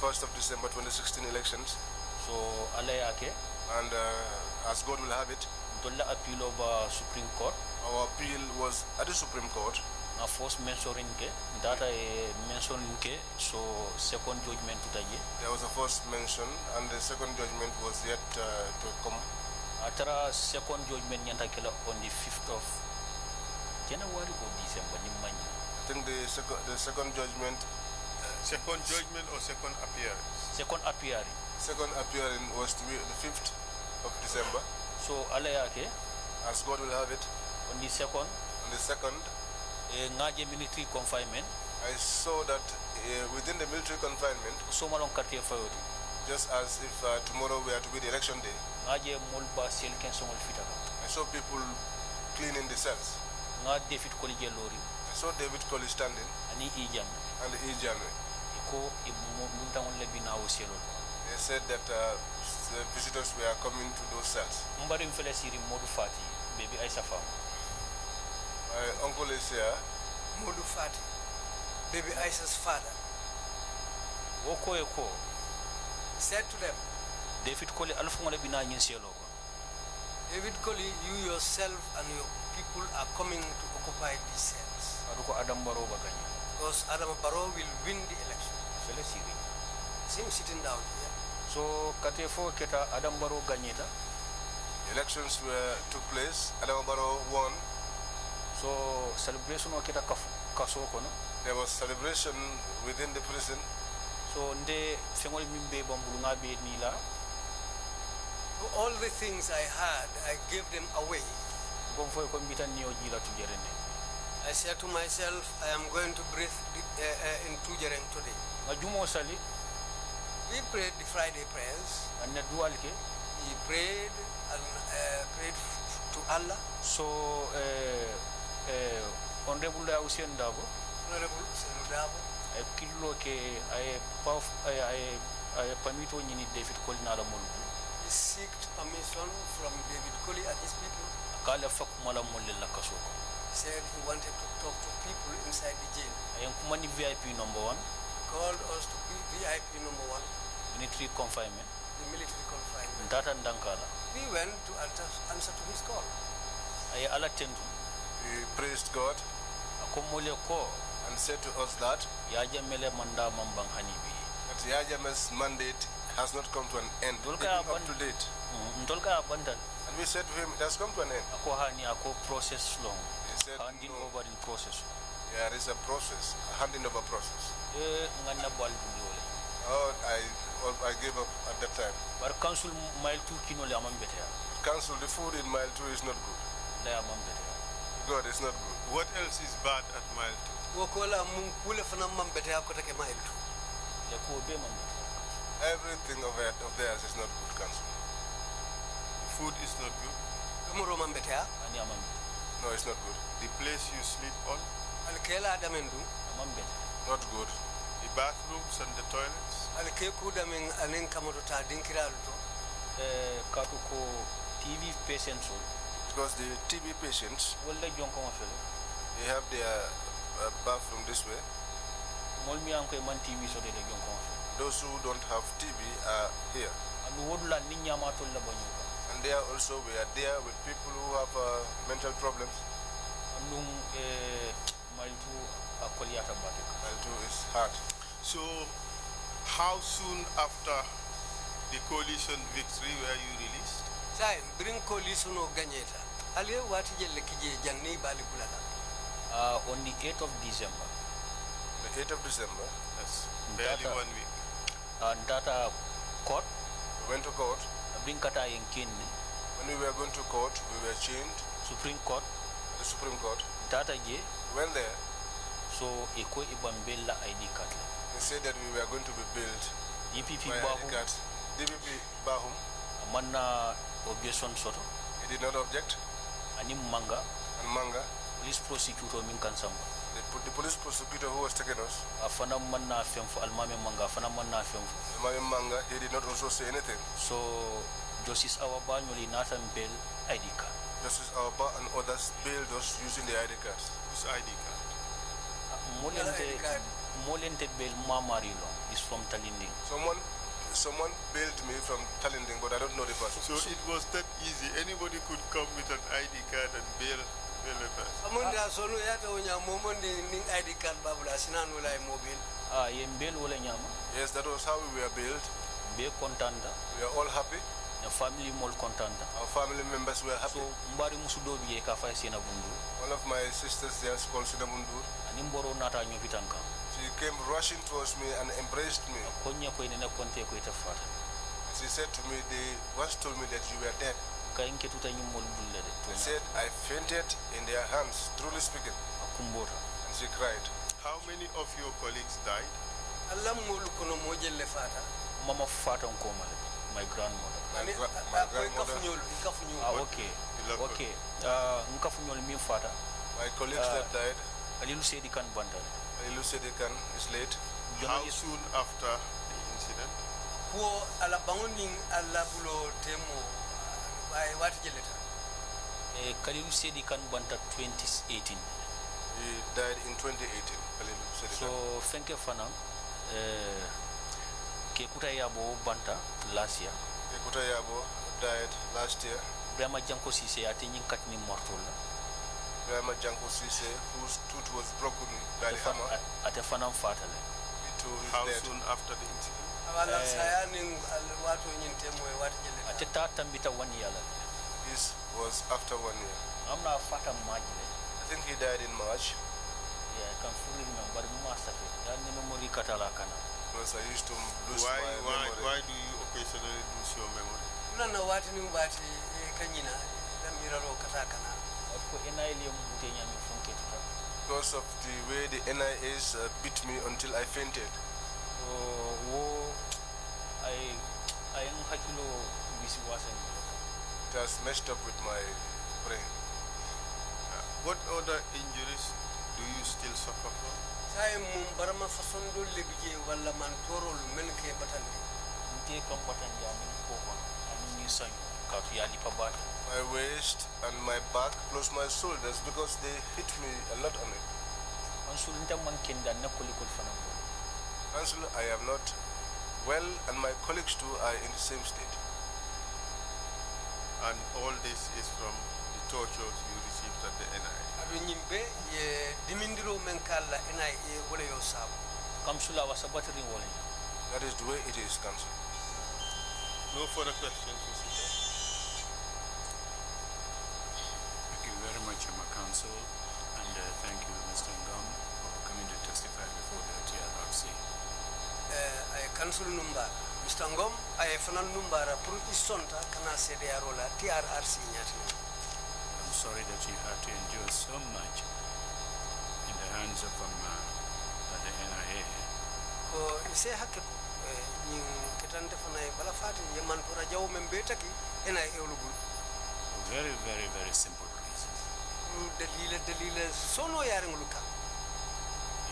1st of December 2016 elections. So Alayake. And as God will have it, Dolla appeal over Supreme Court. Our appeal was at the Supreme Court. Na first mentioning ke, data mentioning ke, so second judgment today. There was a first mention, and the second judgment was yet to come. After second judgment yanta kela on the 5th of January or December ni manya. I think the second judgment. Second judgment or second appearance? Second appearing. Second appearing was to be the 5th of December. So alayake, as God will have it. On the second. On the second. Ngaje military confinement. I saw that within the military confinement. So malong karte fayodi. Just as if tomorrow we are to be the election day. Ngaje molba sel kensongol fitaka. I saw people cleaning the cells. Nga David College Lori. I saw David College standing. Ani Ijam. And Ijam. Iko ibumuntangol lebina oselo. They said that the visitors were coming to those cells. Mbari mfele siri Modou Fati, baby Aisha Fam. My uncle is here. Modou Fati, baby Aisha's father. Woko eko. Said to them, David Koli alfungole bina nyinselo. David Koli, you yourself and your people are coming to occupy these cells. Aduko Adam Barrow baganya. Because Adam Barrow will win the election. Fele siri. See him sitting down here. So katefo keta Adam Barrow ganyeta. Elections took place. Adam Barrow won. So celebration waketa kaso kono. There was celebration within the prison. So nde fengol mimbe bambulunga be nila. All the things I had, I gave them away. I said to myself, I am going to breathe in Tujereng today. We prayed the Friday prayers. He prayed and prayed to Allah. So, Honorable Hussein Dabo, I permit you David Colin he sought permission from David Koli and his people. He Said he wanted to talk to people inside the jail. VIP number 1. Called us to be VIP number 1. Military confinement. The military confinement. We went to answer to his call. He praised God and said to us that Yajame's mandate has not come to an end, up to date. And we said to him, it has come to an end. He said, handing over in process. There is a process, a handing over process. I gave up at that time. But council mile 2 kino le amam better. Council, the food in mile 2 is not good. Le amam better. God is not good. What else is bad at mile 2? Wokola mungkule fana mambetea kotake mile 2. Le ko be man. Everything of theirs is not good, Council. The food is not good. No, it's not good. The place you sleep on? Not good. The bathrooms and the toilets? TV patients. Because the TB patients, they have their bathroom this way. Those who don't have TB are here. And they are also, we are there with people who have mental problems. Mile 2 is hard. So, how soon after the coalition victory were you released? Bring coalition or Ganyeta. On the 8th of December. The 8th of December? That's barely 1 week. And data court. We went to court. When we were going to court, we were chained. Supreme Court. The Supreme Court. Data je. When there. So eko ibambella ID card. They said that we were going to be billed. DPP Bahum. DPP Bahum. Manna objection soto. He did not object. Ani Manga. And Manga. Police prosecutor min kansamba. The police prosecutor who was taking us. Afana manna femfo almame Manga. Afana manna femfo. Almame Manga. He did not also say anything. So Justice Awaba nyoli natam bail ID card. Justice Awaba and others bailed us using the ID cards. Whose ID card? Molente bail Mamarilo is from Talinding. Someone bailed me from Talinding, but I don't know the person. So it was that easy. Anybody could come with an ID card and bail a person. Yes, that was how we were bailed. Be contanda. We are all happy. The family more contanda. Our family members were happy. So mbari musudo biye kafa sina bundu. One of my sisters there is called Sinabundur. Animboro nata nyopitanka. She came rushing towards me and embraced me. She said to me, they once told me that you were dead. She said, I fainted in their hands, truly speaking. And she cried. How many of your colleagues died? Mama Fata my grandmother. My grandmother. Okay. Okay. My colleagues that died. Alilu Sedikan Bandal. Alilu Sedikan is late. How soon after the incident? ko ala bangoning ala bulo temo ay wat jeleta Kalilu Sedi kan banta 2018. He died in 2018. Kalilu Sedi. So fenke fana ke Kutayabo banta last year. Ke Kutayabo died last year. Brahma Janko Sise ati nyin katni mortola. Brahma Janko Sise, whose tooth was broken by the hammer. Ate fana fatale. How soon after the incident? Awala sayani watu nyin temo wat jeleta. Ate tata mbita 1 year. This was after 1 year. I'm not fat and March. I think he died in March. Yeah, I can fully remember master. That memory katala kana. Because I used to lose my memory. Why do you occasionally lose your memory? No, what ni ubati kanyina miraro katakana. Ko NIA mute nyami funke tuta. Because of the way the NIAs beat me until I fainted. I am hakilo bisi wasen. It has messed up with my brain. What other injuries do you still suffer from? Say barama fason do lebije wala man torol men ke batandi. Nte kam batandi amin ko ko amin san ka to yali pabat. My waist and my back plus my shoulders because they hit me a lot on it. Ansul nta man kenda na kolikol fanam. Ansul, I am not well and my colleagues too are in the same state. And all this is from the tortures you received at the NIA. Adu nyimbe ye dimindiro menkala NIA wala yo sab. Kamsula wasabatri wala. That is the way it is, Council. No further questions, Mr. Chair. Thank you very much, Council, and thank you, Mr. Ngum, for coming to testify before the TRRC. I Council number. Mr. Ngum, I final number pour isonta kana CDRola TRRC nyati. I'm sorry that you had to endure so much in the hands of the NIA. Ko ise hakke ni ketante fana bala fati yeman pura jaw membeta ki NIA ulugul. Very, very, very simple reasons. Dalila sono yaring luka.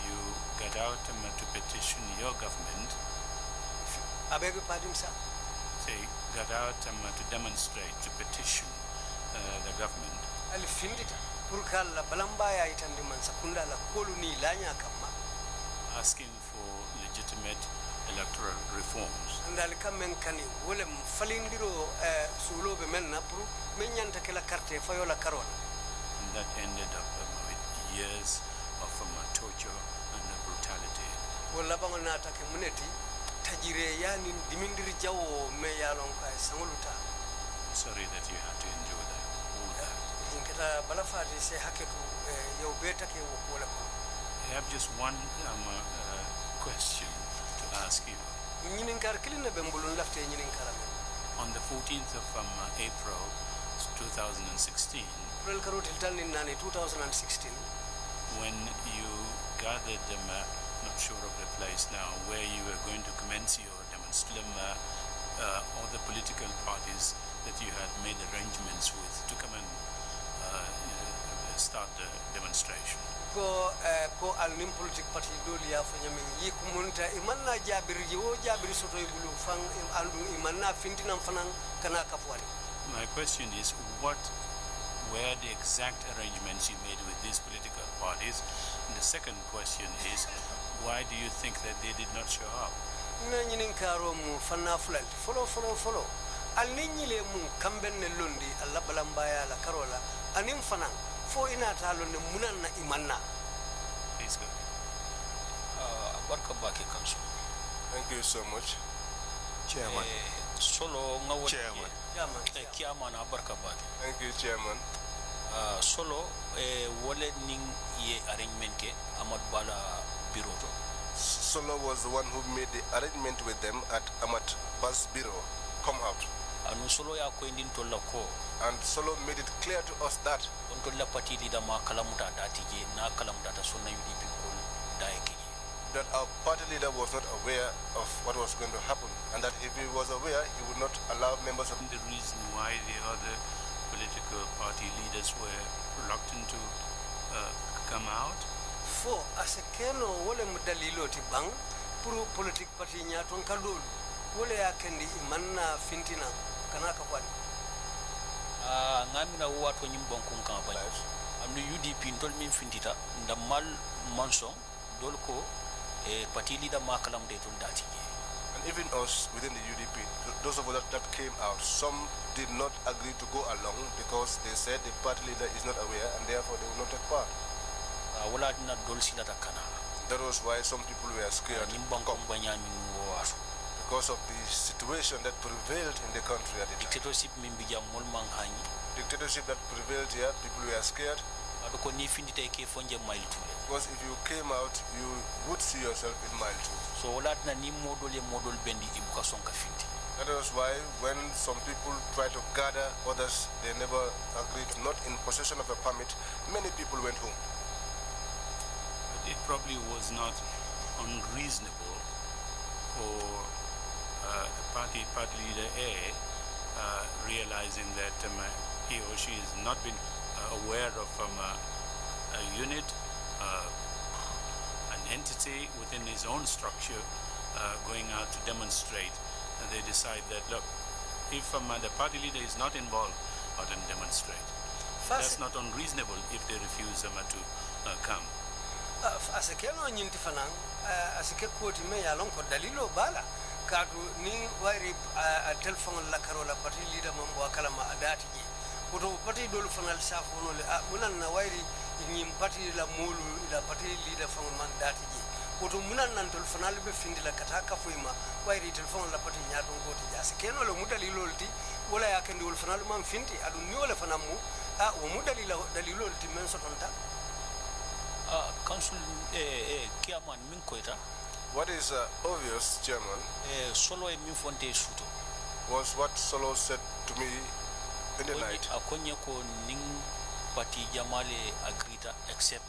You got out to petition your government. I beg your pardon, sir? Say, got out to demonstrate, to petition the government. I'll find it. Purkala Balambaya itandi mansakunda la koluni lanya kama. Asking for legitimate electoral reforms. And I'll come and can you will falindiro sulo be men napru menyanta kela carte fayola carola. And that ended up with years of torture and brutality. Well, Labangana take muneti. Tajire yani dimindiri jawo me yalon kai sanguluta. Sorry that you had to endure that. All that. Inkata balafati se hakeku yo beta ke wokola ko. I have just one question to ask you. Nyininkar kilina bembulun lafte nyininkara. On the 14th of April 2016, April karutil tanin nani 2016, when you gathered them not sure of the place now, where you were going to commence your demonstration, all the political parties that you had made arrangements with to come and start the demonstration. Ko alnim politique party doli ya fanya min yikumunta imanna jabiri wo jabiri soto ibulu fang andu imanna fintina fanan kana kafwali. My question is, what were the exact arrangements you made with these political parties? And the second question is, why do you think that they did not show up? Na nyinin karo mu fanna fulal follow al ninyile mu kamben ne londi alla balambaya la karola anim fanan fo ina talo ne munanna imanna. Please go. Barka baki kanso. Thank you so much, Chairman. Solo ngawo Chairman. Chairman barka baki. Thank you, Chairman. Solo wole ning ye arrangement ke Amad Bala bureau. Solo was the one who made the arrangement with them at Amat Bas Bureau. Come out. And Solo ya ko indin tolla ko. And Solo made it clear to us that on tolla party leader ma kalamuta datije na kalamuta ta sonna UDP ko daeke. That our party leader was not aware of what was going to happen, and that if he was aware, he would not allow members of the reason why the other political party leaders were reluctant to come out. Fo asekeno wole mudalilo ti bang puru politique party nyaton kalul wole ya kendi manna fintina kana ka kwani ngamina wato nyimbon kun kan ba anu UDP ndol min findita ndamal manson dol ko party leader makalam de tol dati. And even us within the UDP, those of us that came out, some did not agree to go along because they said the party leader is not aware and therefore they will not take part. That was why some people were scared because of the situation that prevailed in the country at the time. Dictatorship that prevailed here, people were scared. Because if you came out, you would see yourself in mile two. So that was why when some people try to gather others, they never agreed, not in possession of a permit, many people went home. But it probably was not unreasonable for party leader A realizing that he or she has not been aware of a unit, an entity within his own structure going out to demonstrate, and they decide that, look, if the party leader is not involved out and demonstrate, that's not unreasonable if they refuse them to come. As a kelo nyinti fanang, as a kekoti me yalong ko dalilo bala kadu ni wairi a telephone la karola party leader mambo akala ma adati ji kuto party dolu fanal safo no le munan na wairi nyim party la mulu la party leader fang man dati ji kuto munan nan dolu fanal be findi la kataka fuima wairi telephone la party nyato ngoti ja se keno le mudalilo lti wala yakende dolu fanal man findi adu ni wala fanamu wo mudalilo lti men sotonta. Council Kiaman Minkoita. What is obvious, Chairman, Solo e Minfonte Suto was what Solo said to me in the night. Akonya ko ning party Jamale Agrita except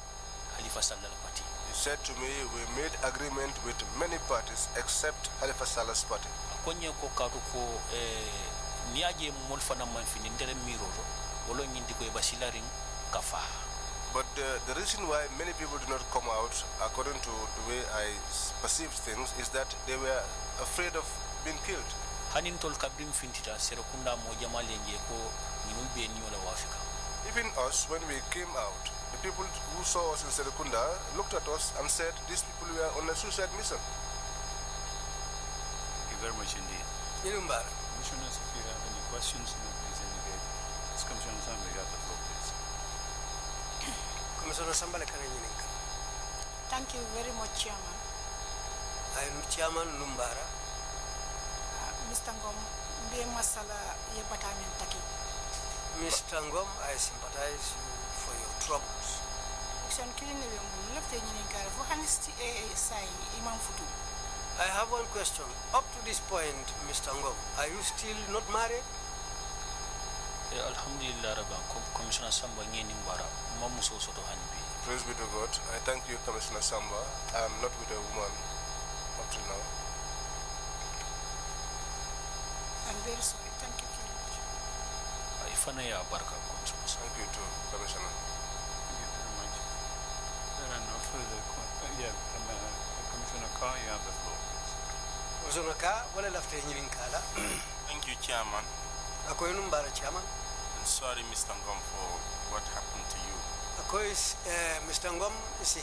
Halifa Salah's party. He said to me, we made agreement with many parties except Halifa Salah's party. Akonya ko katu ko niaje molfana manfini ndere miroro wolo nyindi ko basilaring kafa. But the reason why many people did not come out, according to the way I perceived things, is that they were afraid of being killed. Even us, when we came out, the people who saw us in Serekunda looked at us and said these people were on a suicide mission. Thank you very much indeed. Commissioners, if you have any questions, please indicate. This Commissioner Assembly, you have the floor, please. Thank you very much, Chairman. I am Chairman Lumbara. Mr. Ngum, be masala yebatamin taki. Mr. Ngum, I sympathize you for your troubles. I have one question. Up to this point, Mr. Ngum, are you still not married? Alhamdulillah, Commissioner Samba Bara, Mamuso Soto Hanbi. Praise be to God. I thank you, Commissioner Samba. I am not with a woman up till now. I'm very sorry. Thank you very much. Thank you too, Commissioner. Thank you very much. There are no further questions. Commissioner Carr, you have the floor. Commissioner Carr, what is the Thank you, Chairman. Chairman. Sorry, Mr. Ngum, for what happened to you. Mr. Ngum is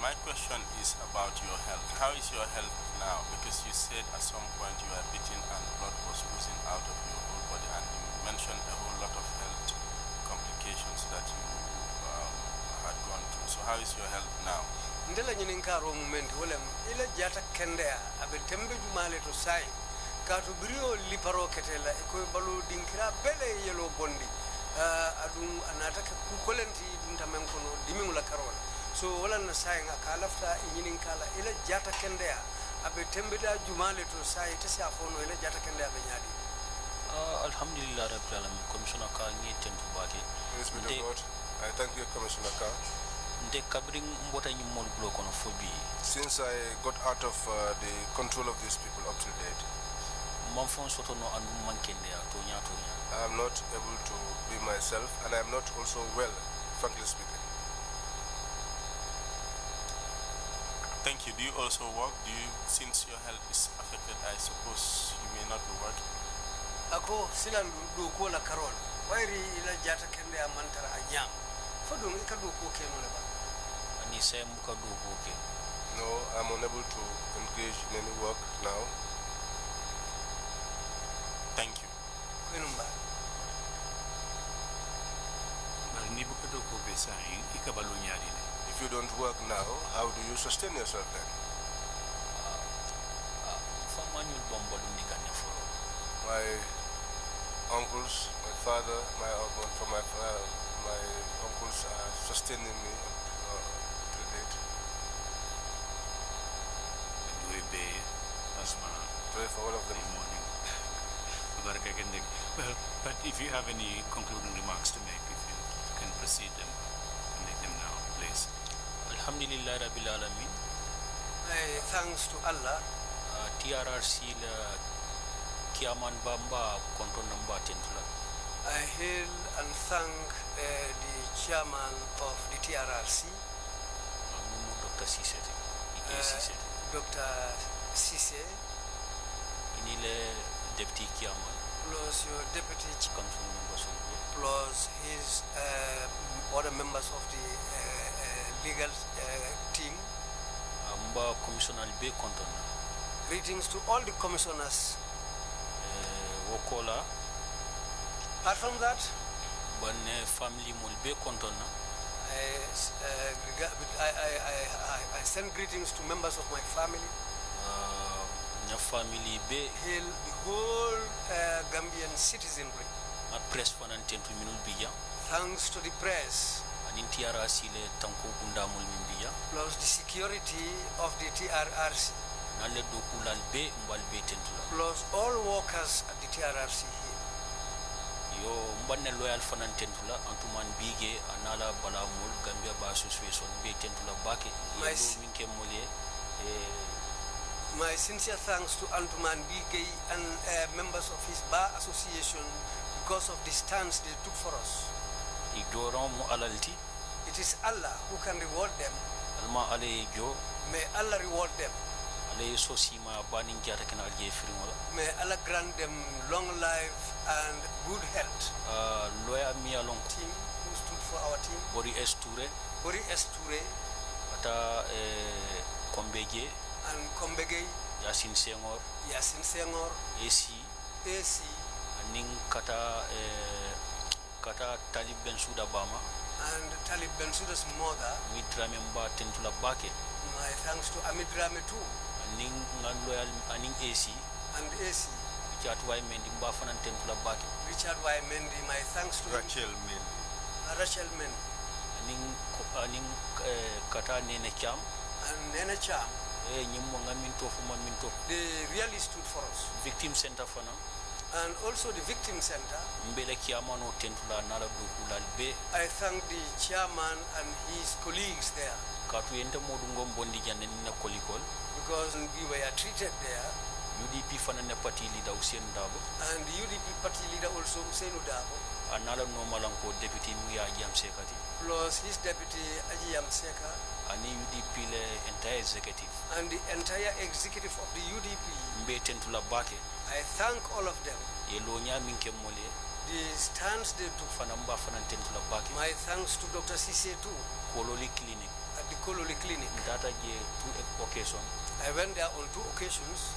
my question is about your health. How is your health now? Because you said at some point you were beaten and blood was oozing out of your whole body, and you mentioned a whole lot of health complications that you had gone through. So how is your health now? Ndela nyininkaro moment wala ila jata kendea abe tembe jumale to sai katu brio liparo ketela ko balu dinkira bele yelo bondi adum anataka kukolenti duntamen kono dimingula karola so wala na sai ngaka lafta nyinin kala ila jata kendea abe tembe da jumale to sai tasi afono ila jata kendea be nyadi alhamdulillah rabbil alamin commissioner ka ngi tentu bake Praise be to God. I thank you, Commissioner Ka. Since I got out of the control of these people up to date, I am not able to be myself, and I am not also well, frankly speaking. Thank Thank you. Do you also work? Since your health is affected, I suppose you may not be working. Ako sila do ko la karol. Wairi ila jata kende amantara anyam. Fodum ika do ko kenu le ba. Ani sem ka do ko ke. No, I'm unable to engage in any work now. Thank you. Kwenumba. If you don't work now, how do you sustain yourself then? My uncles, my father, my uncles are sustaining me to date. Pray for all of them. Well, but if you have any concluding remarks to make, if you can proceed them, make them now, please. Alhamdulillah Rabbil Alamin. Thanks to Allah. TRRC la Kiaman Bamba Konton Namba Tentula. I hail and thank the chairman of the TRRC. Dr. Sise. Dr. Sise. Inile Deputy Kiaman. Plus your deputy plus his other members of the legal team. Commissioner Be Kontona. Greetings to all the commissioners. Wokola. Apart from that, family Mulbe Kontona. I send greetings to members of my family. Family be hail the whole Gambian citizenry. Press for an temple minul biya. Thanks to the press. An TRRC le tanko bunda mul biya. Plus the security of the TRRC. Nale dokulal be mbal be tentula. Plus all workers at the TRRC here. Yo mbanne loyal fanan tentula antuman bige anala bala mul Gambia ba association be tentula bake. Yo minke mole my sincere thanks to Antuman Bigay and members of his bar association because of the stance they took for us. It is Allah who can reward them. May Allah reward them. May Allah grant them long life and good health. Team who stood for our team. Bori Esture. Kombege. And Kombege, Yasin Senghor, AC, Ning Kata Talib Bensouda Bama, and Talib Bensouda's mother, Midramemba Tentula Bake. My thanks to Amidrame too. Ning Loyal Aning AC, and AC, Richard Y. Mendy Bafanan Tentula Bake. Richard Y. Mendy, my thanks to Rachel Mendy. Rachel Mendy. Ning Kata Nene Cham, and Nene Cham. They really stood for us. Victim Center for now. And also the Victim Center. I thank the chairman and his colleagues there. Because we were treated there. UDP party leader Hussein Dabo. And the UDP party leader also Hussein Dabo. Another normal deputy Muyajam Sekati. Plus his deputy Ajiyam Seka. And the UDP entire executive. And the entire executive of the UDP. I thank all of them. The stance they took. My thanks to Dr. Sise too. Kololi Clinic. At the Kololi Clinic. That are 2 occasions. I went there on 2 occasions.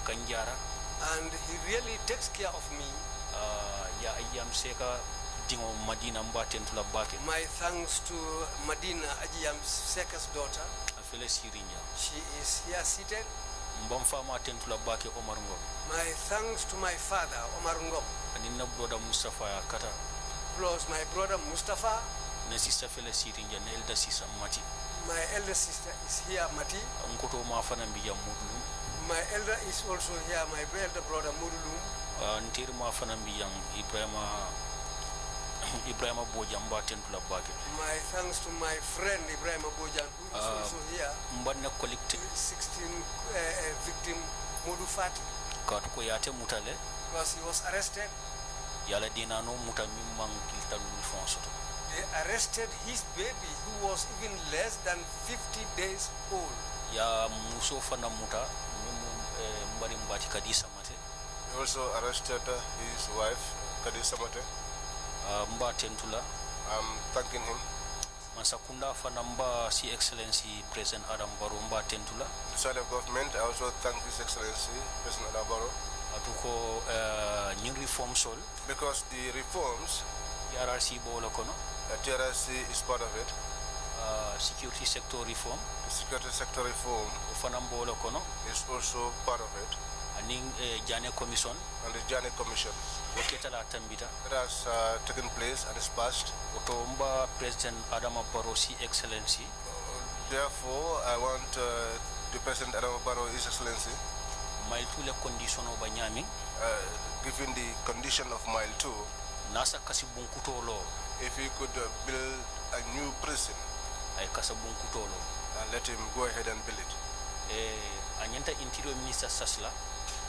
Kanjara. And he really takes care of me. Ajiyam Seka Dingo Madina Mbatentula Bake. My thanks to Madina Ajiyam Seka's daughter. She is here seated. My thanks to my father, Omar Ngum. Plus my brother Mustafa. My elder sister is here, Mati. My elder is also here, my elder brother Mudulum. Ibrahim Bojamba Tentula Bake. My thanks to my friend Ibrahim Bojan, who is also here. 16 victim Modu Fati. Because he was arrested. They arrested his baby, who was even less than 50 days old. Ya muso fana muta mbari mbati Kadisa Mate. He also arrested his wife, Kadisa Mate. Mba Tentula. I'm thanking him. Mansakunda fana mba Si Excellency President Adam Barrow mba Tentula. The side of government, I also thank His Excellency President Adam Barrow. Atuko new reform sol. Because the reforms, TRRC bolo kono. TRRC is part of it. Security sector reform. The security sector reform is also part of it. Aning Jane Commission. And the Jane Commission. It has taken place and is passed. Otomba President Adama Barrow Si Excellency. Therefore, I want the President Adama Barrow His Excellency. Mile 2 le condition of Banyami. Given the condition of Mile 2. Nasa kasibunkuto lo. If he could build a new prison. And let him go ahead and build it. Anyanta Interior Minister Sasla.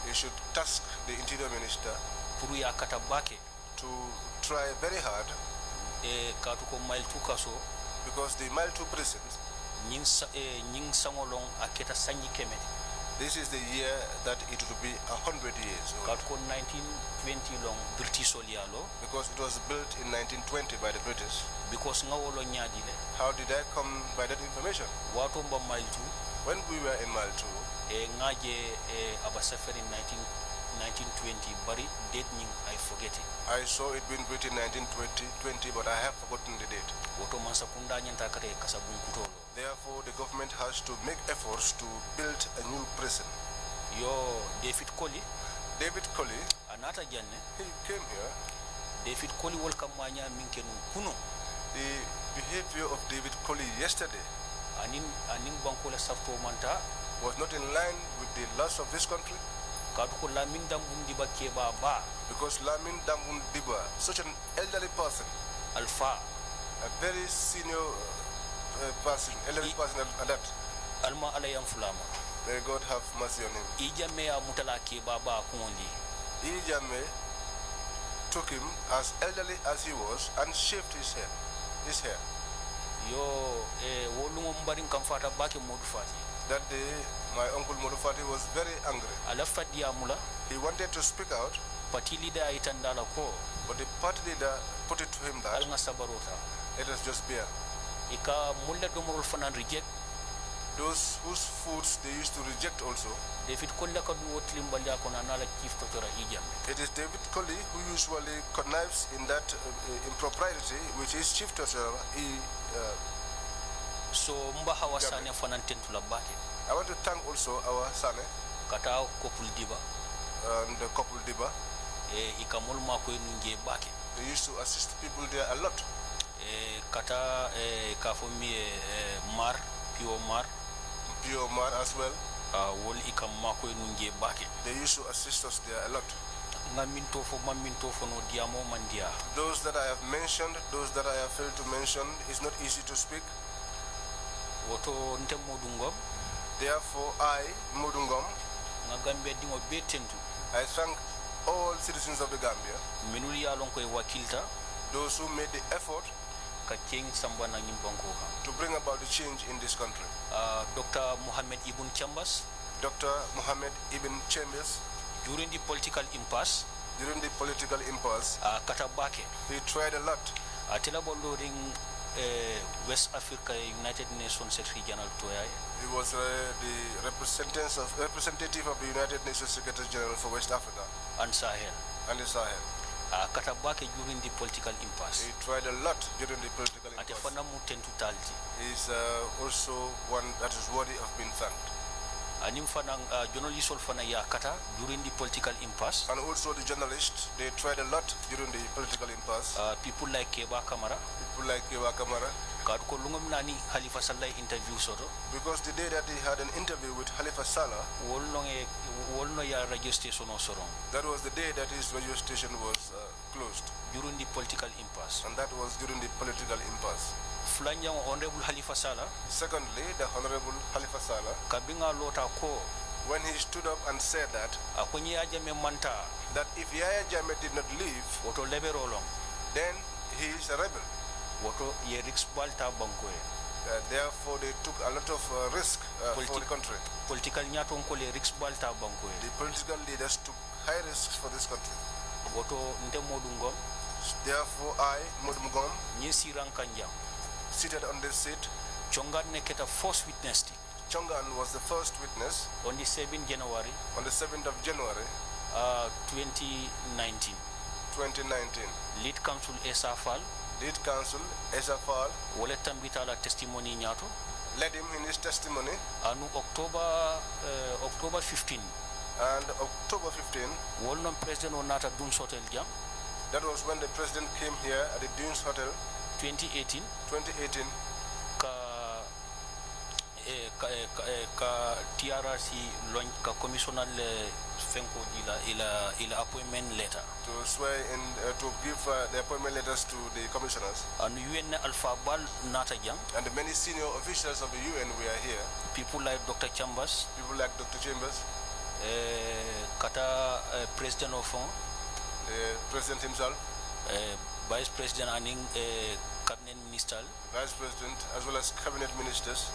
He should task the Interior Minister to try very hard. Because the Mile 2 prisons, this is the year that it will be 100 years old. 1920 long British because it was built in 1920 by the British. Because how did I come by that information? When we were in Mile 2, in 1920, but date I forget it. I saw it being written in 1920, but I have forgotten the date. Therefore, the government has to make efforts to build a new prison. David Colley. David Colley. He came here. David Colley the behavior of David Colley yesterday was not in line with the laws of this country. Because Lamin Dambun Diba, such an elderly person, Alpha, a very senior person, elderly person at that. Alma Alayam Fulama. May God have mercy on him. Ijame took him as elderly as he was and shaved his hair. That day, my uncle Modufati was very angry. He wanted to speak out, but the party leader put it to him that let us just bear. Those whose foods they used to reject also. It is David Colley who usually connives in that impropriety, which is chief treasurer. So Mbahawa Sane Fanantentula Bake. I want to thank also our Sane. Katao Kopul Diba. And the couple Diba. Ikamol Mako Nunge Bake. They used to assist people there a lot. Kata Kafomi Mar, Pure Mar. Pure Mar as well. Wol Ikamako Nunge Bake. They used to assist us there a lot. Those that I have mentioned, those that I have failed to mention, is not easy to speak. Therefore, I, Momodou Ngum, I thank all citizens of the Gambia, those who made the effort to bring about the change in this country. Dr. Mohammed Ibn Chambers. Dr. Mohammed Ibn Chambers. During the political impasse, he tried a lot. West Africa United Nations Secretary General Toyai. He was the representative of the United Nations Secretary General for West Africa and Sahel. And the Sahel. During the political impasse. He tried a lot during the political impasse. He is also one that is worthy of being thanked. Journalists during the political impasse. And also the journalists, they tried a lot during the political impasse. People like Keba Kamara. Because the day that he had an interview with Halifa Sallah, that was the day that his radio station was closed. During the political impasse. And that was during the political impasse. Honorable Halifa Sallah. Secondly, the Honorable Halifa Sallah, when he stood up and said that if Yahya Jammeh did not leave, then he is a rebel. Therefore, they took a lot of risk for the country. Political The political leaders took high risks for this country. Therefore, I, Momodou Ngum, seated on this seat. Chongan neketa first witness. Chongan was the first witness. On the 7th January. On the 7th of January. 2019. 2019. Lead Counsel Esafal. Lead Counsel Esafal. Wole tambitala testimony nyato. Led him in his testimony. Anu October 15. And October 15. Wolnom President Onata Dunes Hotel Jam. That was when the president came here at the Dunes Hotel. 2018. 2018. Ka TRRC launch ka commissional fenko ila appointment letter to swear in to give the appointment letters to the commissioners. And UN Alpha Bal Nata Jam. And the many senior officials of the UN were here. People like Dr. Chambers. People like Dr. Chambers. Kata President of the President himself. Vice President and Cabinet Minister. Vice President as well as Cabinet Ministers.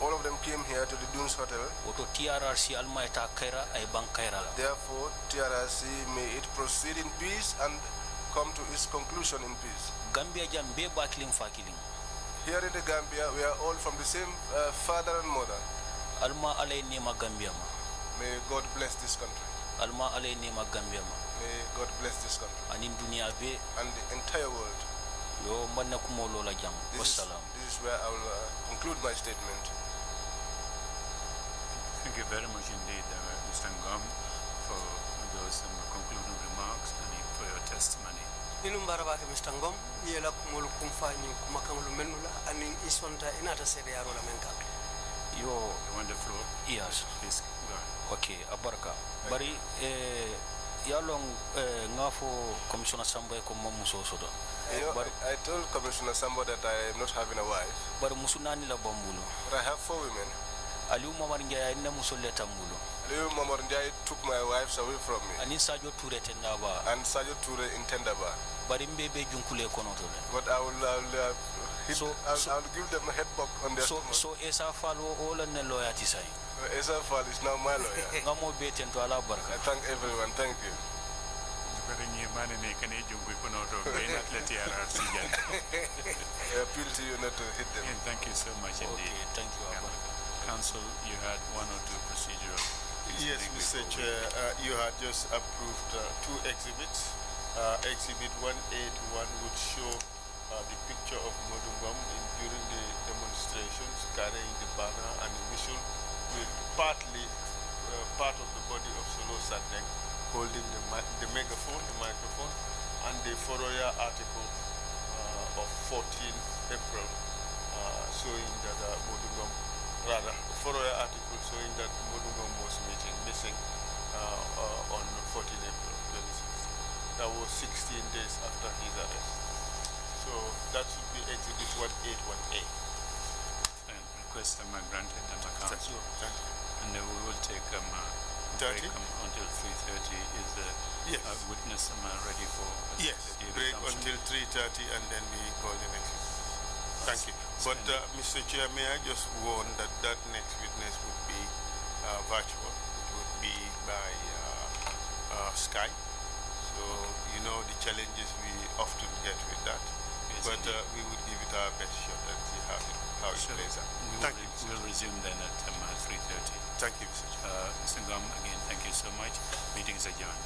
All of them came here to the Dunes Hotel. Therefore, TRRC may it proceed in peace and come to its conclusion in peace. Here in the Gambia, we are all from the same father and mother. May God bless this country. May God bless this country. And the entire world. This is where I will conclude my statement. Thank you very much indeed, Mr. Ngum, for those concluding remarks and for your testimony. Mr. Ngum, yela kumolu kumfani kumakamulu menula ani isonta inata sede yaro la menka. You want the floor? Yes. Please go ahead. Okay, abaraka. Bari yalong ngafo Commissioner Sambo ko mamuso sodo. I told Commissioner Sambo that I am not having a wife. But I have 4 women. Aliu Mamar Ndiaye ne musolle tambulo. Aliu Mamar Ndiaye took my wives away from me. Ani Sadio Toure tendaba. And Sadio Toure in Tendaba. Bari mbebe junkule konoto. But I will give them a head buck on their stomach. So Esa Falo all and loyalty say. Esa Falo is now my lawyer. Ngamo beten to ala barka. I thank everyone. Thank you. I appeal to you not to hit them. And thank you so much indeed. Okay, thank you. Council, you had 1 or 2 procedural. Yes, Mr. Chair, you had just approved 2 exhibits. Exhibit 181 would show the picture of Momodou Ngum during the demonstrations, carrying the banner and the whistle, with partly part of the body of Solo Sadeng holding the megaphone, the microphone, and the Foroya article of 14 April showing that Momodou Ngum, rather, the Foroya article showing that Momodou Ngum was missing on 14 April 2016. That was 16 days after his arrest. So that should be exhibit 181A. And request granted and council. Thank you. And then we will take break until 3:30. Is the witness ready for? Yes, break until 3:30 and then we call the next witness. Thank you. But Mr. Chair, may I just warn that that next witness would be virtual. It would be by Skype. So you know the challenges we often get with that. Yes, but we would give it our best shot and see how it plays out. Thank you. We'll resume then at 3:30. Thank you, Mr. Chair. Mr. Ngum, again, thank you so much. Meeting is adjourned.